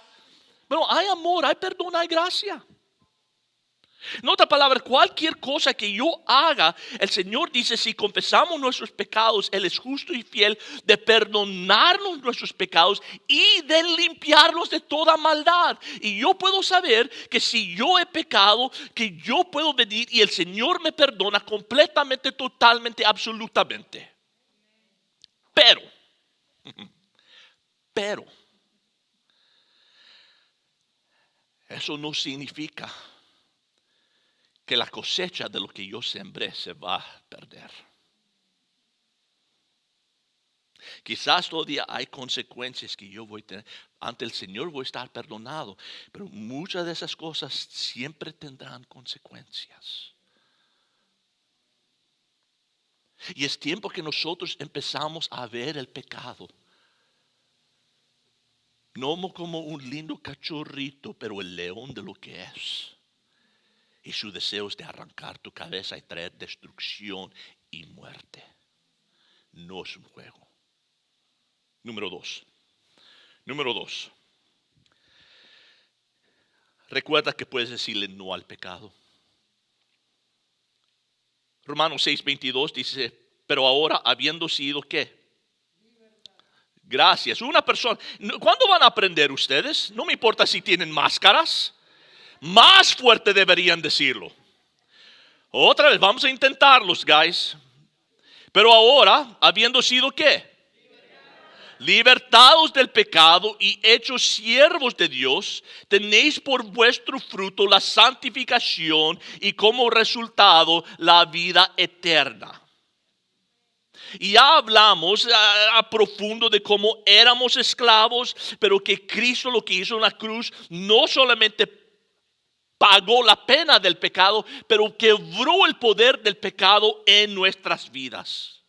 Pero hay amor, hay perdón, hay gracia. En otras palabras, cualquier cosa que yo haga, el Señor dice, si confesamos nuestros pecados, Él es justo y fiel de perdonarnos nuestros pecados y de limpiarlos de toda maldad. Y yo puedo saber que si yo he pecado, que yo puedo venir y el Señor me perdona completamente, totalmente, absolutamente. Pero, eso no significa que la cosecha de lo que yo sembré se va a perder. Quizás todavía hay consecuencias que yo voy a tener. Ante el Señor voy a estar perdonado. Pero muchas de esas cosas siempre tendrán consecuencias. Y es tiempo que nosotros empezamos a ver el pecado no como un lindo cachorrito, pero el león de lo que es. Y su deseo es de arrancar tu cabeza y traer destrucción y muerte. No es un juego. Número dos. Recuerda que puedes decirle no al pecado. Romanos 6:22 dice, pero ahora habiendo sido ¿qué? Gracias. Una persona. ¿Cuándo van a aprender ustedes? No me importa si tienen máscaras. Más fuerte deberían decirlo. Otra vez, vamos a intentarlos, guys. Pero ahora, habiendo sido ¿qué? Libertados del pecado y hechos siervos de Dios, tenéis por vuestro fruto la santificación y como resultado la vida eterna. Y ya hablamos a profundo de cómo éramos esclavos, pero que Cristo lo que hizo en la cruz no solamente pagó la pena del pecado, pero quebró el poder del pecado en nuestras vidas.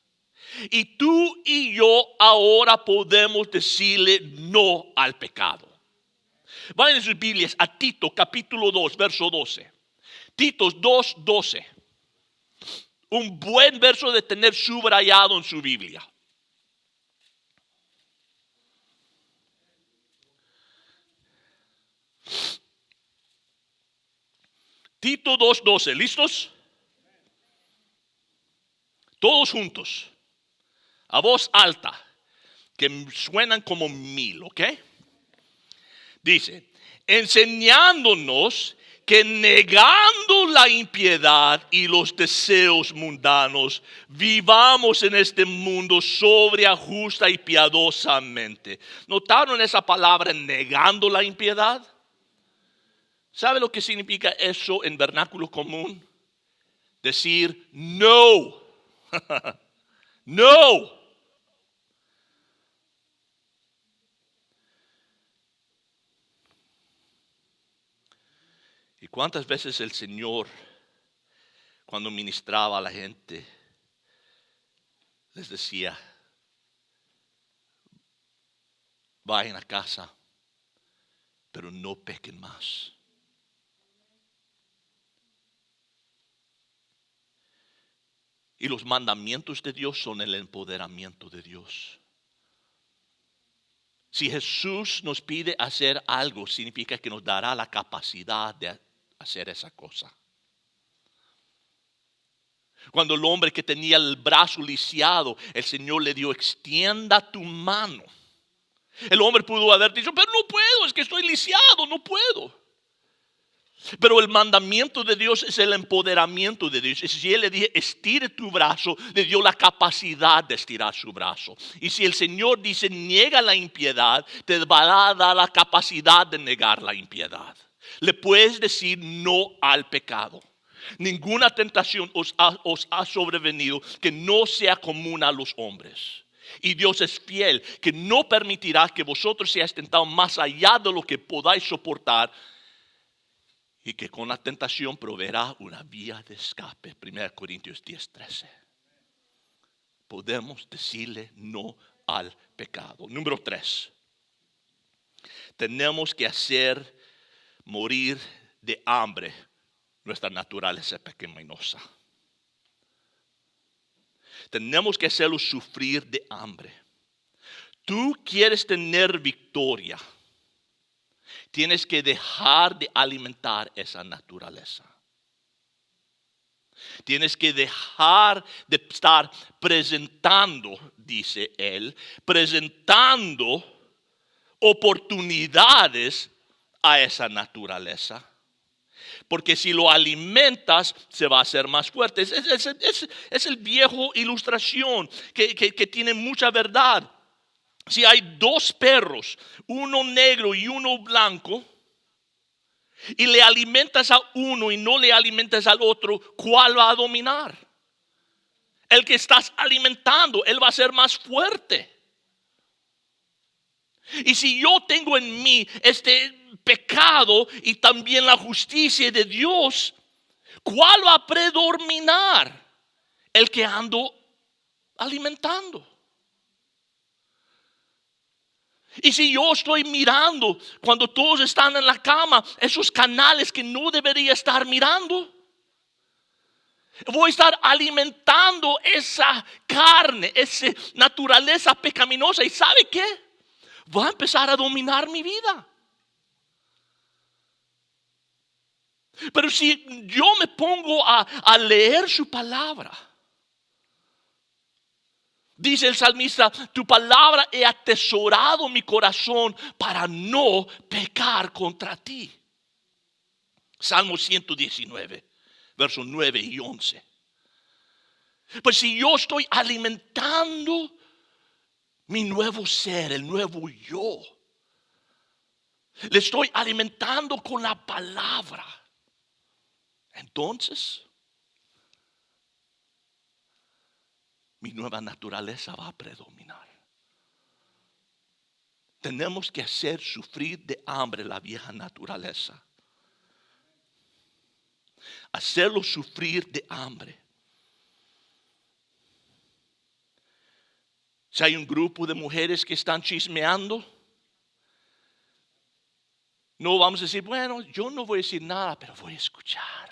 Y tú y yo ahora podemos decirle no al pecado. Vayan en sus Biblias a Tito capítulo 2, verso 12. Tito 2, 12. Un buen verso de tener subrayado en su Biblia. Tito 2:12, ¿listos? Todos juntos, a voz alta, que suenan como 1000, ¿ok? Dice, enseñándonos que negando la impiedad y los deseos mundanos, vivamos en este mundo sobria, justa y piadosamente. ¿Notaron esa palabra, negando la impiedad? ¿Sabe lo que significa eso en vernáculo común? Decir no. No. ¿Y cuántas veces el Señor, cuando ministraba a la gente, les decía, vayan a casa, pero no pequen más? Y los mandamientos de Dios son el empoderamiento de Dios. Si Jesús nos pide hacer algo, significa que nos dará la capacidad de hacer esa cosa. Cuando el hombre que tenía el brazo lisiado, el Señor le dio, extienda tu mano. El hombre pudo haber dicho, pero no puedo, es que estoy lisiado, no puedo. Pero el mandamiento de Dios es el empoderamiento de Dios. Y si Él le dice, estire tu brazo, le dio la capacidad de estirar su brazo. Y si el Señor dice, niega la impiedad, te va a dar la capacidad de negar la impiedad. Le puedes decir no al pecado. Ninguna tentación os ha sobrevenido que no sea común a los hombres. Y Dios es fiel, que no permitirá que vosotros seáis tentados más allá de lo que podáis soportar. Y que con la tentación proveerá una vía de escape. 1 Corintios 10:13. Podemos decirle no al pecado. Número 3. Tenemos que hacer morir de hambre nuestra naturaleza pecaminosa. Tenemos que hacerlo sufrir de hambre. Tú quieres tener victoria. Tienes que dejar de alimentar esa naturaleza. Tienes que dejar de estar presentando, dice él, presentando oportunidades a esa naturaleza. Porque si lo alimentas, se va a hacer más fuerte. Es el viejo ilustración que tiene mucha verdad. Si hay 2 perros, uno negro y uno blanco, y le alimentas a uno y no le alimentas al otro, ¿cuál va a dominar? El que estás alimentando, él va a ser más fuerte. Y si yo tengo en mí este pecado y también la justicia de Dios, ¿cuál va a predominar? El que ando alimentando. Y si yo estoy mirando cuando todos están en la cama, esos canales que no debería estar mirando, voy a estar alimentando esa carne, esa naturaleza pecaminosa. ¿Y sabe qué? Va a empezar a dominar mi vida. Pero si yo me pongo a leer su palabra, dice el salmista, tu palabra he atesorado en mi corazón para no pecar contra ti. Salmo 119, versos 9 y 11. Pues si yo estoy alimentando mi nuevo ser, el nuevo yo, le estoy alimentando con la palabra, entonces mi nueva naturaleza va a predominar. Tenemos que hacer sufrir de hambre la vieja naturaleza. Hacerlo sufrir de hambre. Si hay un grupo de mujeres que están chismeando, no vamos a decir, bueno, yo no voy a decir nada, pero voy a escuchar.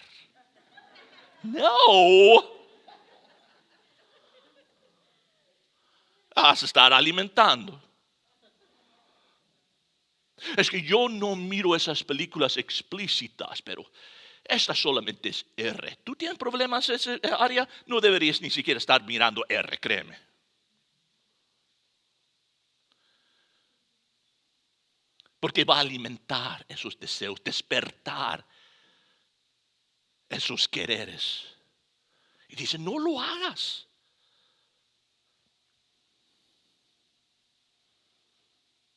No. Vas a estar alimentando. Es que yo no miro esas películas explícitas, pero esta solamente es R. ¿Tú tienes problemas en esa área? No deberías ni siquiera estar mirando R, créeme. Porque va a alimentar esos deseos, despertar esos quereres. Y dice, no lo hagas.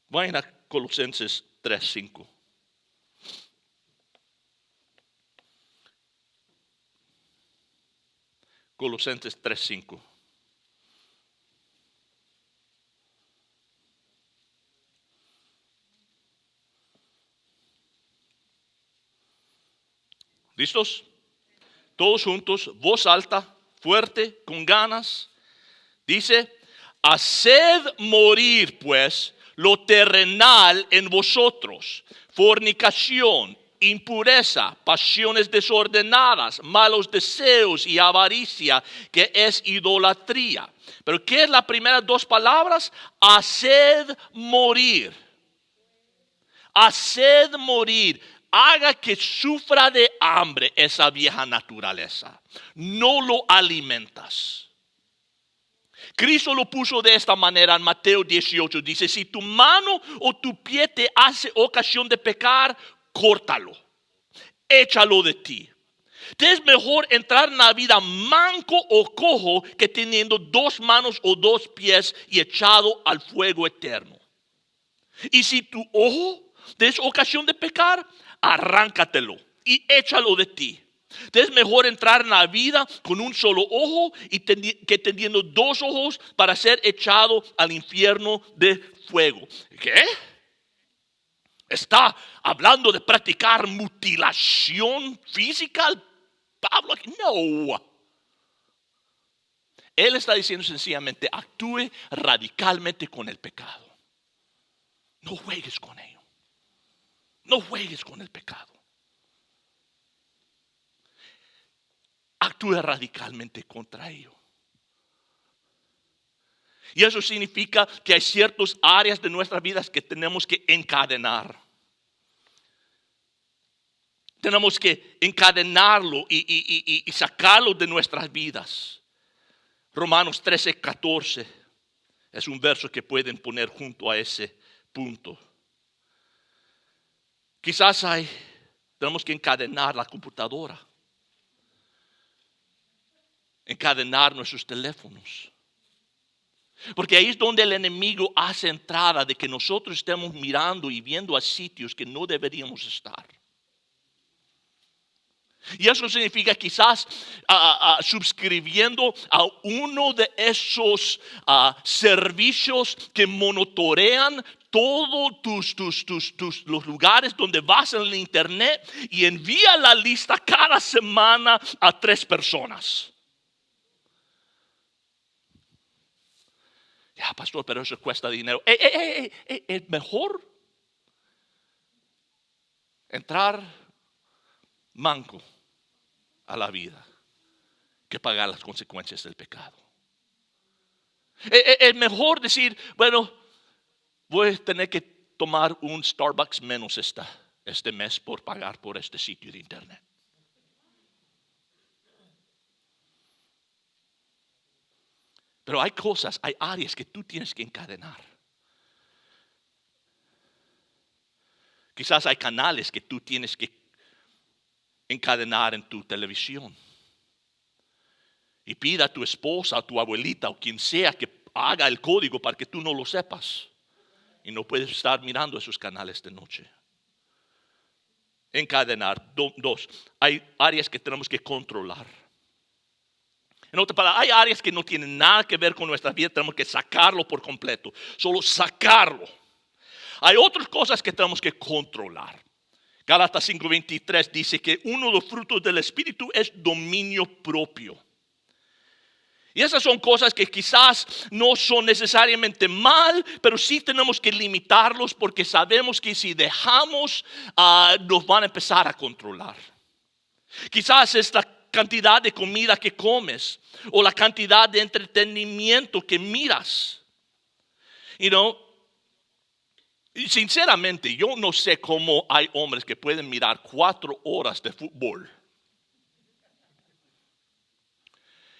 Vayan a Colosenses 3:5. Colosenses 3:5. ¿Listos? Todos juntos, voz alta, fuerte, con ganas. Dice, haced morir pues lo terrenal en vosotros, fornicación, impureza, pasiones desordenadas, malos deseos y avaricia, que es idolatría. Pero ¿qué es las primeras dos palabras? Haced morir. Haced morir. Haga que sufra de hambre esa vieja naturaleza. No lo alimentas. Cristo lo puso de esta manera en Mateo 18. Dice, si tu mano o tu pie te hace ocasión de pecar, córtalo. Échalo de ti. Te es mejor entrar en la vida manco o cojo que teniendo dos manos o dos pies y echado al fuego eterno. Y si tu ojo te es ocasión de pecar, arráncatelo y échalo de ti. Te es mejor entrar en la vida con un solo ojo que teniendo dos ojos para ser echado al infierno de fuego. ¿Qué? ¿Está hablando de practicar mutilación física? Pablo, no. Él está diciendo sencillamente, actúe radicalmente con el pecado. No juegues con ello. No juegues con el pecado. Actúe radicalmente contra ello. Y eso significa que hay ciertas áreas de nuestras vidas que tenemos que encadenar. Tenemos que encadenarlo y sacarlo de nuestras vidas. Romanos 13:14 es un verso que pueden poner junto a ese punto. Quizás tenemos que encadenar la computadora, encadenar nuestros teléfonos. Porque ahí es donde el enemigo hace entrada de que nosotros estemos mirando y viendo a sitios que no deberíamos estar. Y eso significa quizás suscribiendo a uno de esos servicios que monitorean todos los lugares donde vas en el internet y envía la lista cada semana a 3 personas. Ya, pastor, pero eso cuesta dinero. Es mejor entrar manco a la vida que pagar las consecuencias del pecado. Es mejor decir, bueno, voy a tener que tomar un Starbucks menos este mes por pagar por este sitio de internet. Pero hay cosas, hay áreas que tú tienes que encadenar. Quizás hay canales que tú tienes que encadenar en tu televisión. Y pida a tu esposa, a tu abuelita o quien sea que haga el código para que tú no lo sepas. Y no puedes estar mirando esos canales de noche. Encadenar. Dos, hay áreas que tenemos que controlar. En otras palabras, hay áreas que no tienen nada que ver con nuestra vida. Tenemos que sacarlo por completo. Solo sacarlo. Hay otras cosas que tenemos que controlar. Gálatas 5:23 dice que uno de los frutos del Espíritu es dominio propio. Y esas son cosas que quizás no son necesariamente mal, pero sí tenemos que limitarlos porque sabemos que si dejamos, nos van a empezar a controlar. Quizás es la cantidad de comida que comes o la cantidad de entretenimiento que miras. Y sinceramente, yo no sé cómo hay hombres que pueden mirar 4 horas de fútbol.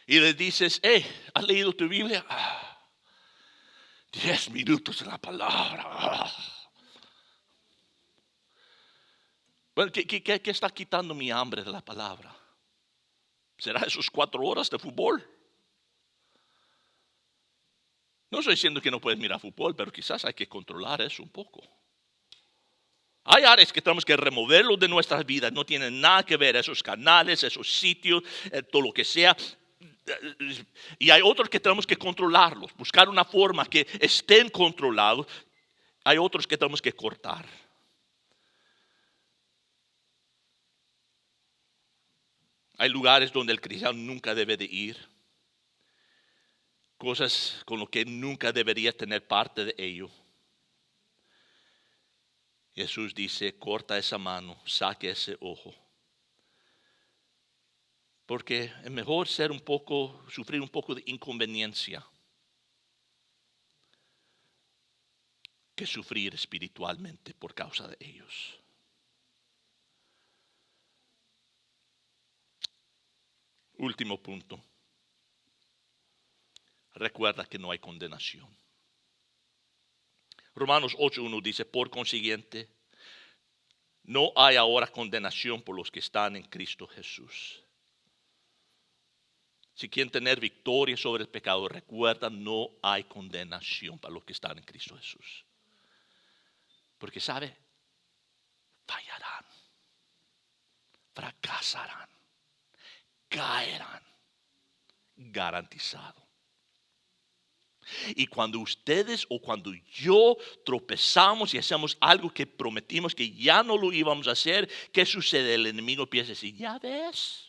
Y les dices, ¿has leído tu Biblia? 10 minutos en la palabra. Bueno, ¿qué está quitando mi hambre de la palabra? ¿Será esos 4 horas de fútbol? No estoy diciendo que no puedes mirar fútbol, pero quizás hay que controlar eso un poco. Hay áreas que tenemos que removerlo de nuestras vidas. No tienen nada que ver esos canales, esos sitios, todo lo que sea. Y hay otros que tenemos que controlarlos, buscar una forma que estén controlados. Hay otros que tenemos que cortar. Hay lugares donde el cristiano nunca debe de ir. Cosas con lo que nunca debería tener parte de ello. Jesús dice, corta esa mano, saque ese ojo. Porque es mejor sufrir un poco de inconveniencia que sufrir espiritualmente por causa de ellos. Último punto. Recuerda que no hay condenación. Romanos 8:1 dice, por consiguiente, no hay ahora condenación por los que están en Cristo Jesús. Si quieren tener victoria sobre el pecado, recuerda, no hay condenación para los que están en Cristo Jesús. Porque sabe, fallarán, fracasarán, caerán, garantizado. Y cuando ustedes o cuando yo tropezamos y hacemos algo que prometimos que ya no lo íbamos a hacer, ¿qué sucede? El enemigo empieza a decir, ya ves.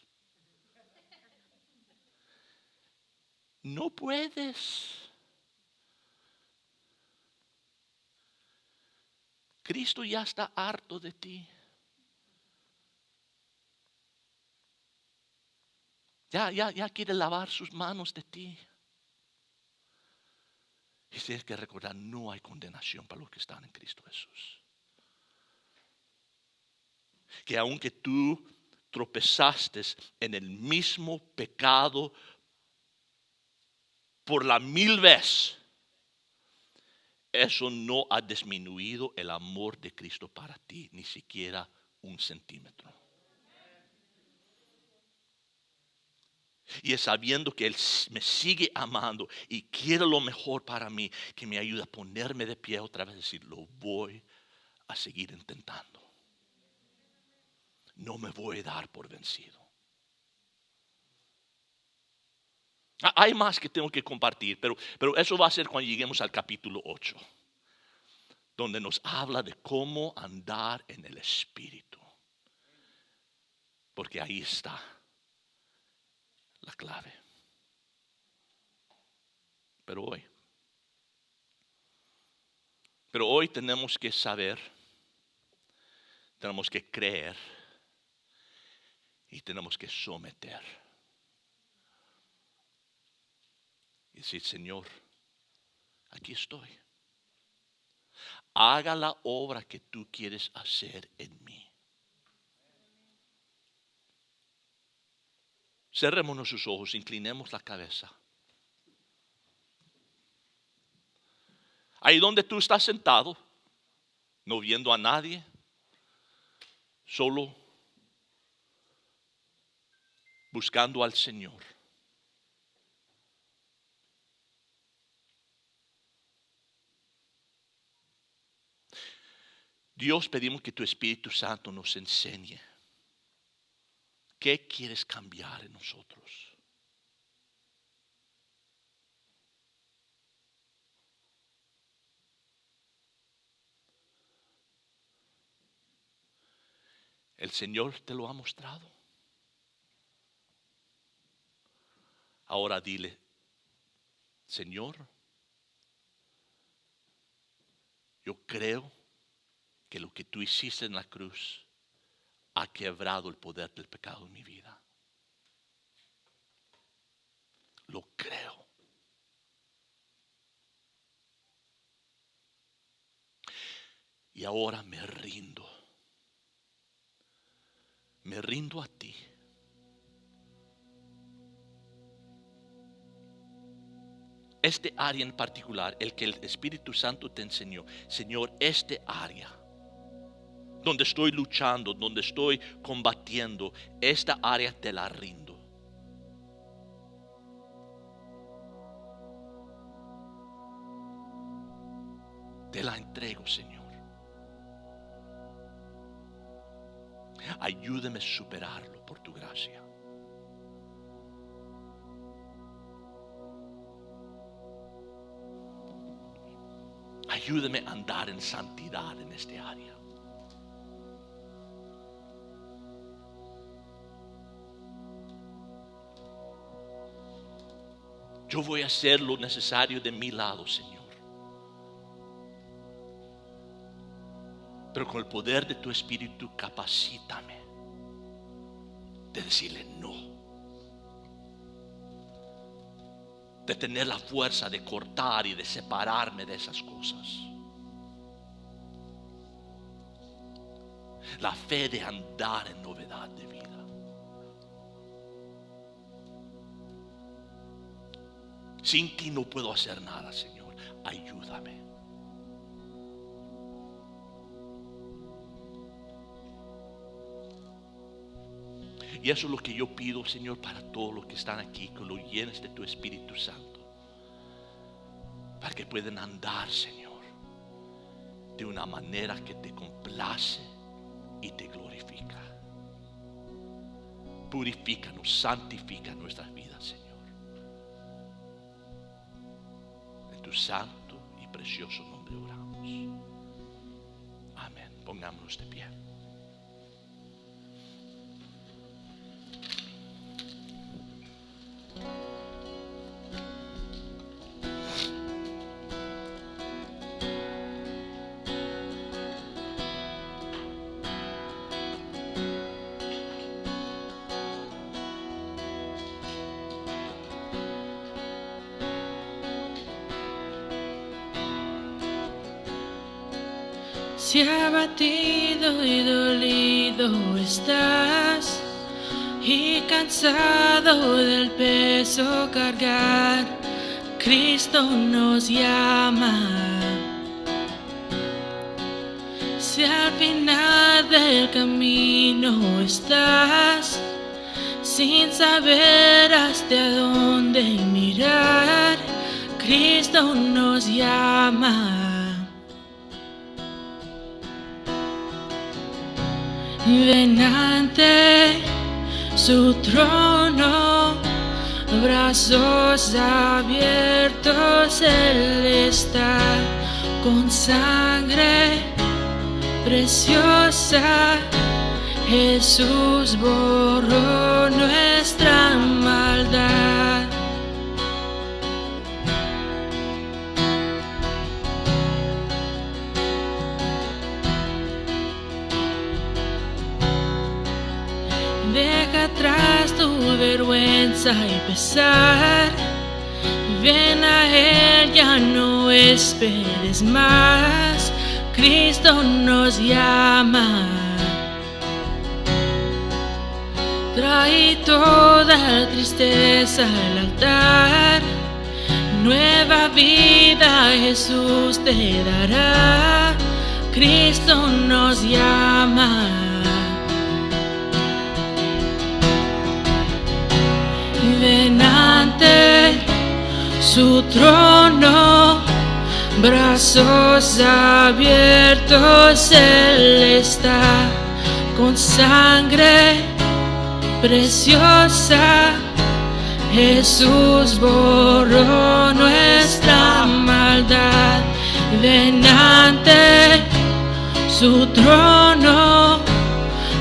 No puedes. Cristo ya está harto de ti. Ya quiere lavar sus manos de ti. Y tienes que recordar, no hay condenación para los que están en Cristo Jesús. Que aunque tú tropezaste en el mismo pecado por la 1000 veces, eso no ha disminuido el amor de Cristo para ti, ni siquiera 1 centímetro. Y es sabiendo que Él me sigue amando y quiere lo mejor para mí, que me ayuda a ponerme de pie otra vez y decir, lo voy a seguir intentando. No me voy a dar por vencido. Hay más que tengo que compartir, pero eso va a ser cuando lleguemos al capítulo 8, donde nos habla de cómo andar en el Espíritu. Porque ahí está la clave. Pero hoy Pero hoy tenemos que saber, tenemos que creer y tenemos que someter. Y decir, Señor, aquí estoy. Haga la obra que tú quieres hacer en mí. Cerremos nuestros ojos, inclinemos la cabeza. Ahí donde tú estás sentado, no viendo a nadie, solo buscando al Señor. Dios, pedimos que tu Espíritu Santo nos enseñe qué quieres cambiar en nosotros. El Señor te lo ha mostrado. Ahora dile, Señor, yo creo que lo que tú hiciste en la cruz ha quebrado el poder del pecado en mi vida. Lo creo. Y ahora me rindo. Me rindo a ti. Este área en particular, el que el Espíritu Santo te enseñó, Señor, este área donde estoy luchando, donde estoy combatiendo, esta área te la rindo. Te la entrego, Señor. Ayúdame a superarlo por tu gracia. Ayúdame a andar en santidad en este área. Yo voy a hacer lo necesario de mi lado, Señor. Pero con el poder de tu Espíritu, capacítame de decirle no. De tener la fuerza de cortar y de separarme de esas cosas. La fe de andar en novedad de vida. Sin ti no puedo hacer nada, Señor. Ayúdame. Y eso es lo que yo pido, Señor, para todos los que están aquí, que lo llenes de tu Espíritu Santo. Para que puedan andar, Señor, de una manera que te complace y te glorifica. Purifícanos, santifica nuestras vidas, Señor. En tu santo y precioso nombre oramos. Amén. Pongámonos de pie. Si abatido y dolido estás y cansado del peso cargar, Cristo nos llama. Si al final del camino estás sin saber hasta dónde mirar, Cristo nos llama. Ven ante su trono, brazos abiertos, Él está con sangre preciosa. Jesús borró nuestra maldad. atrás tu vergüenza y pesar. Ven a Él, ya no esperes más. Cristo nos llama. Trae toda tristeza al altar. Nueva vida Jesús te dará. Cristo nos llama. Ven ante su trono, brazos abiertos, Él está. Con sangre preciosa, Jesús borró nuestra maldad. Ven ante su trono,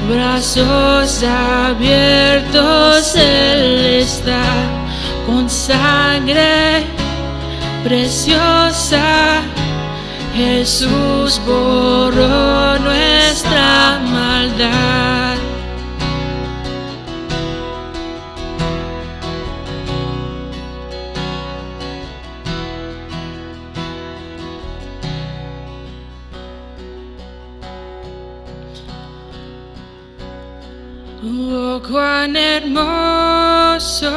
brazos abiertos, Él está. Con sangre preciosa, Jesús borró nuestra maldad. Oh, cuán hermoso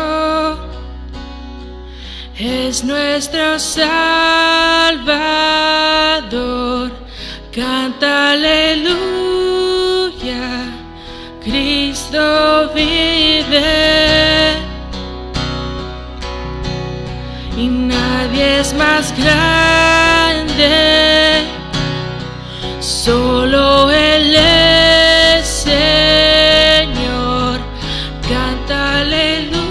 es nuestro Salvador. Canta aleluya, Cristo vive. Y nadie es más grande, solo Él es Señor. Canta aleluya,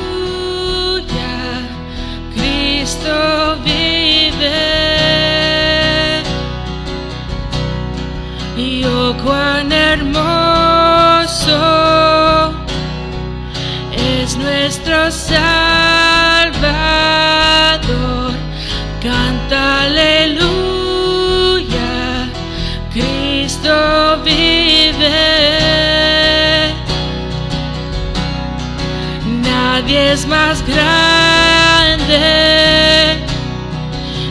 Cristo vive. Y oh, cuán hermoso es nuestro Salvador. Canta aleluya, Cristo vive. Nadie es más grande,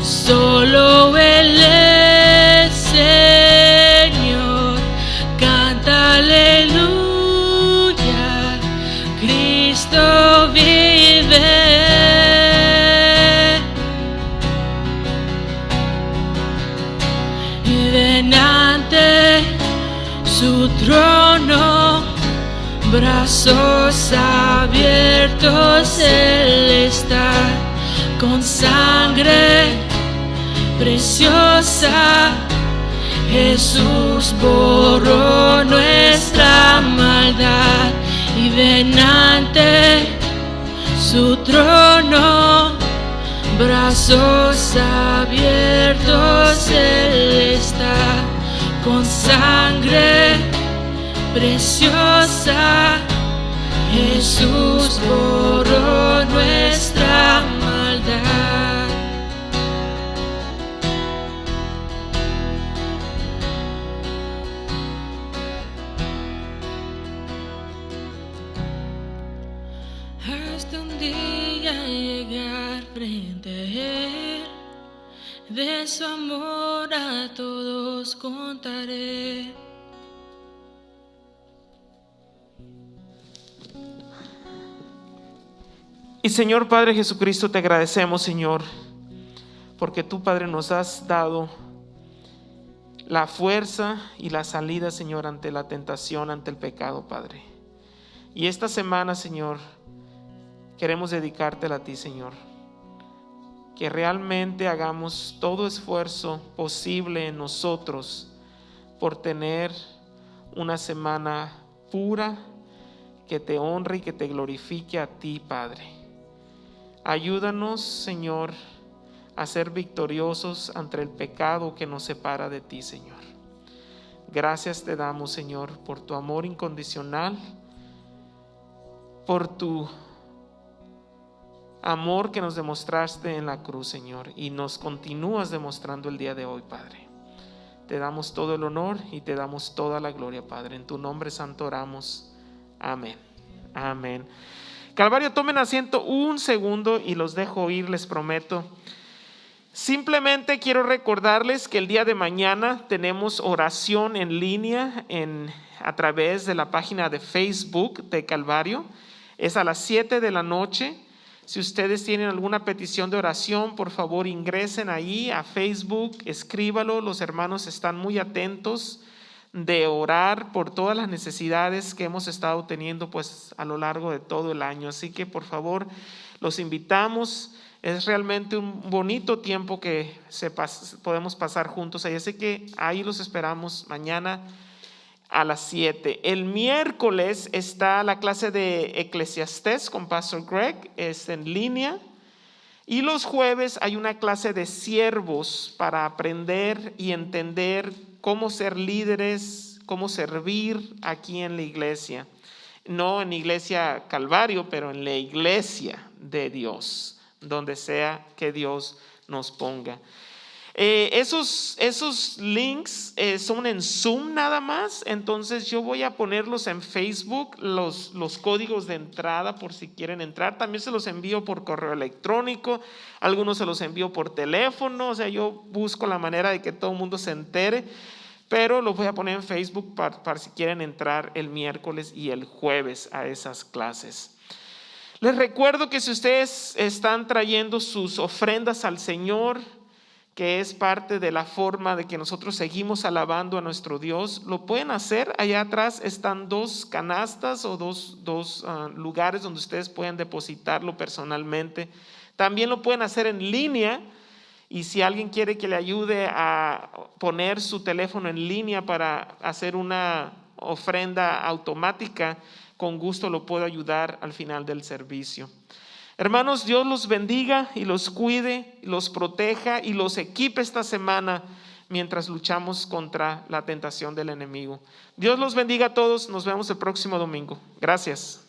solo Él es Señor. Canta aleluya, Cristo vive. Y ven ante su trono, brazos abiertos, Él está. Con sangre preciosa, Jesús borró nuestra maldad. Y ven ante su trono, brazos abiertos, Él está. Con sangre preciosa, Jesús borró nuestra maldad. Hasta un día llegar frente a Él, de su amor a todos contaré. Y Señor Padre Jesucristo, te agradecemos, Señor, porque tú, Padre, nos has dado la fuerza y la salida, Señor, ante la tentación, ante el pecado, Padre. Y esta semana, Señor, queremos dedicártela a ti, Señor. Que realmente hagamos todo esfuerzo posible en nosotros por tener una semana pura, que te honre y que te glorifique a ti, Padre. Ayúdanos, Señor, a ser victoriosos ante el pecado que nos separa de ti, Señor. Gracias te damos, Señor, por tu amor incondicional, por tu amor que nos demostraste en la cruz, Señor, y nos continúas demostrando el día de hoy, Padre. Te damos todo el honor y te damos toda la gloria, Padre. En tu nombre santo oramos. Amén. Amén. Calvario, tomen asiento un segundo y los dejo ir, les prometo. Simplemente quiero recordarles que el día de mañana tenemos oración en línea a través de la página de Facebook de Calvario. Es a las 7 de la noche. Si ustedes tienen alguna petición de oración, por favor ingresen ahí a Facebook, escríbalo. Los hermanos están muy atentos de orar por todas las necesidades que hemos estado teniendo pues a lo largo de todo el año. Así que por favor los invitamos. Es realmente un bonito tiempo que podemos pasar juntos ahí. Así que ahí los esperamos mañana a las 7. El miércoles está la clase de Eclesiastés con Pastor Greg, es en línea. Y los jueves hay una clase de siervos para aprender y entender cómo ser líderes, cómo servir aquí en la iglesia. No en la iglesia Calvario, pero en la iglesia de Dios, donde sea que Dios nos ponga. Esos links son en Zoom nada más, entonces yo voy a ponerlos en Facebook, los códigos de entrada por si quieren entrar. También se los envío por correo electrónico, algunos se los envío por teléfono, o sea, yo busco la manera de que todo el mundo se entere, pero los voy a poner en Facebook para si quieren entrar el miércoles y el jueves a esas clases. Les recuerdo que si ustedes están trayendo sus ofrendas al Señor, que es parte de la forma de que nosotros seguimos alabando a nuestro Dios, lo pueden hacer. Allá atrás están 2 canastas o dos lugares donde ustedes pueden depositarlo personalmente. También lo pueden hacer en línea, y si alguien quiere que le ayude a poner su teléfono en línea para hacer una ofrenda automática, con gusto lo puedo ayudar al final del servicio. Hermanos, Dios los bendiga y los cuide, los proteja y los equipe esta semana mientras luchamos contra la tentación del enemigo. Dios los bendiga a todos. Nos vemos el próximo domingo. Gracias.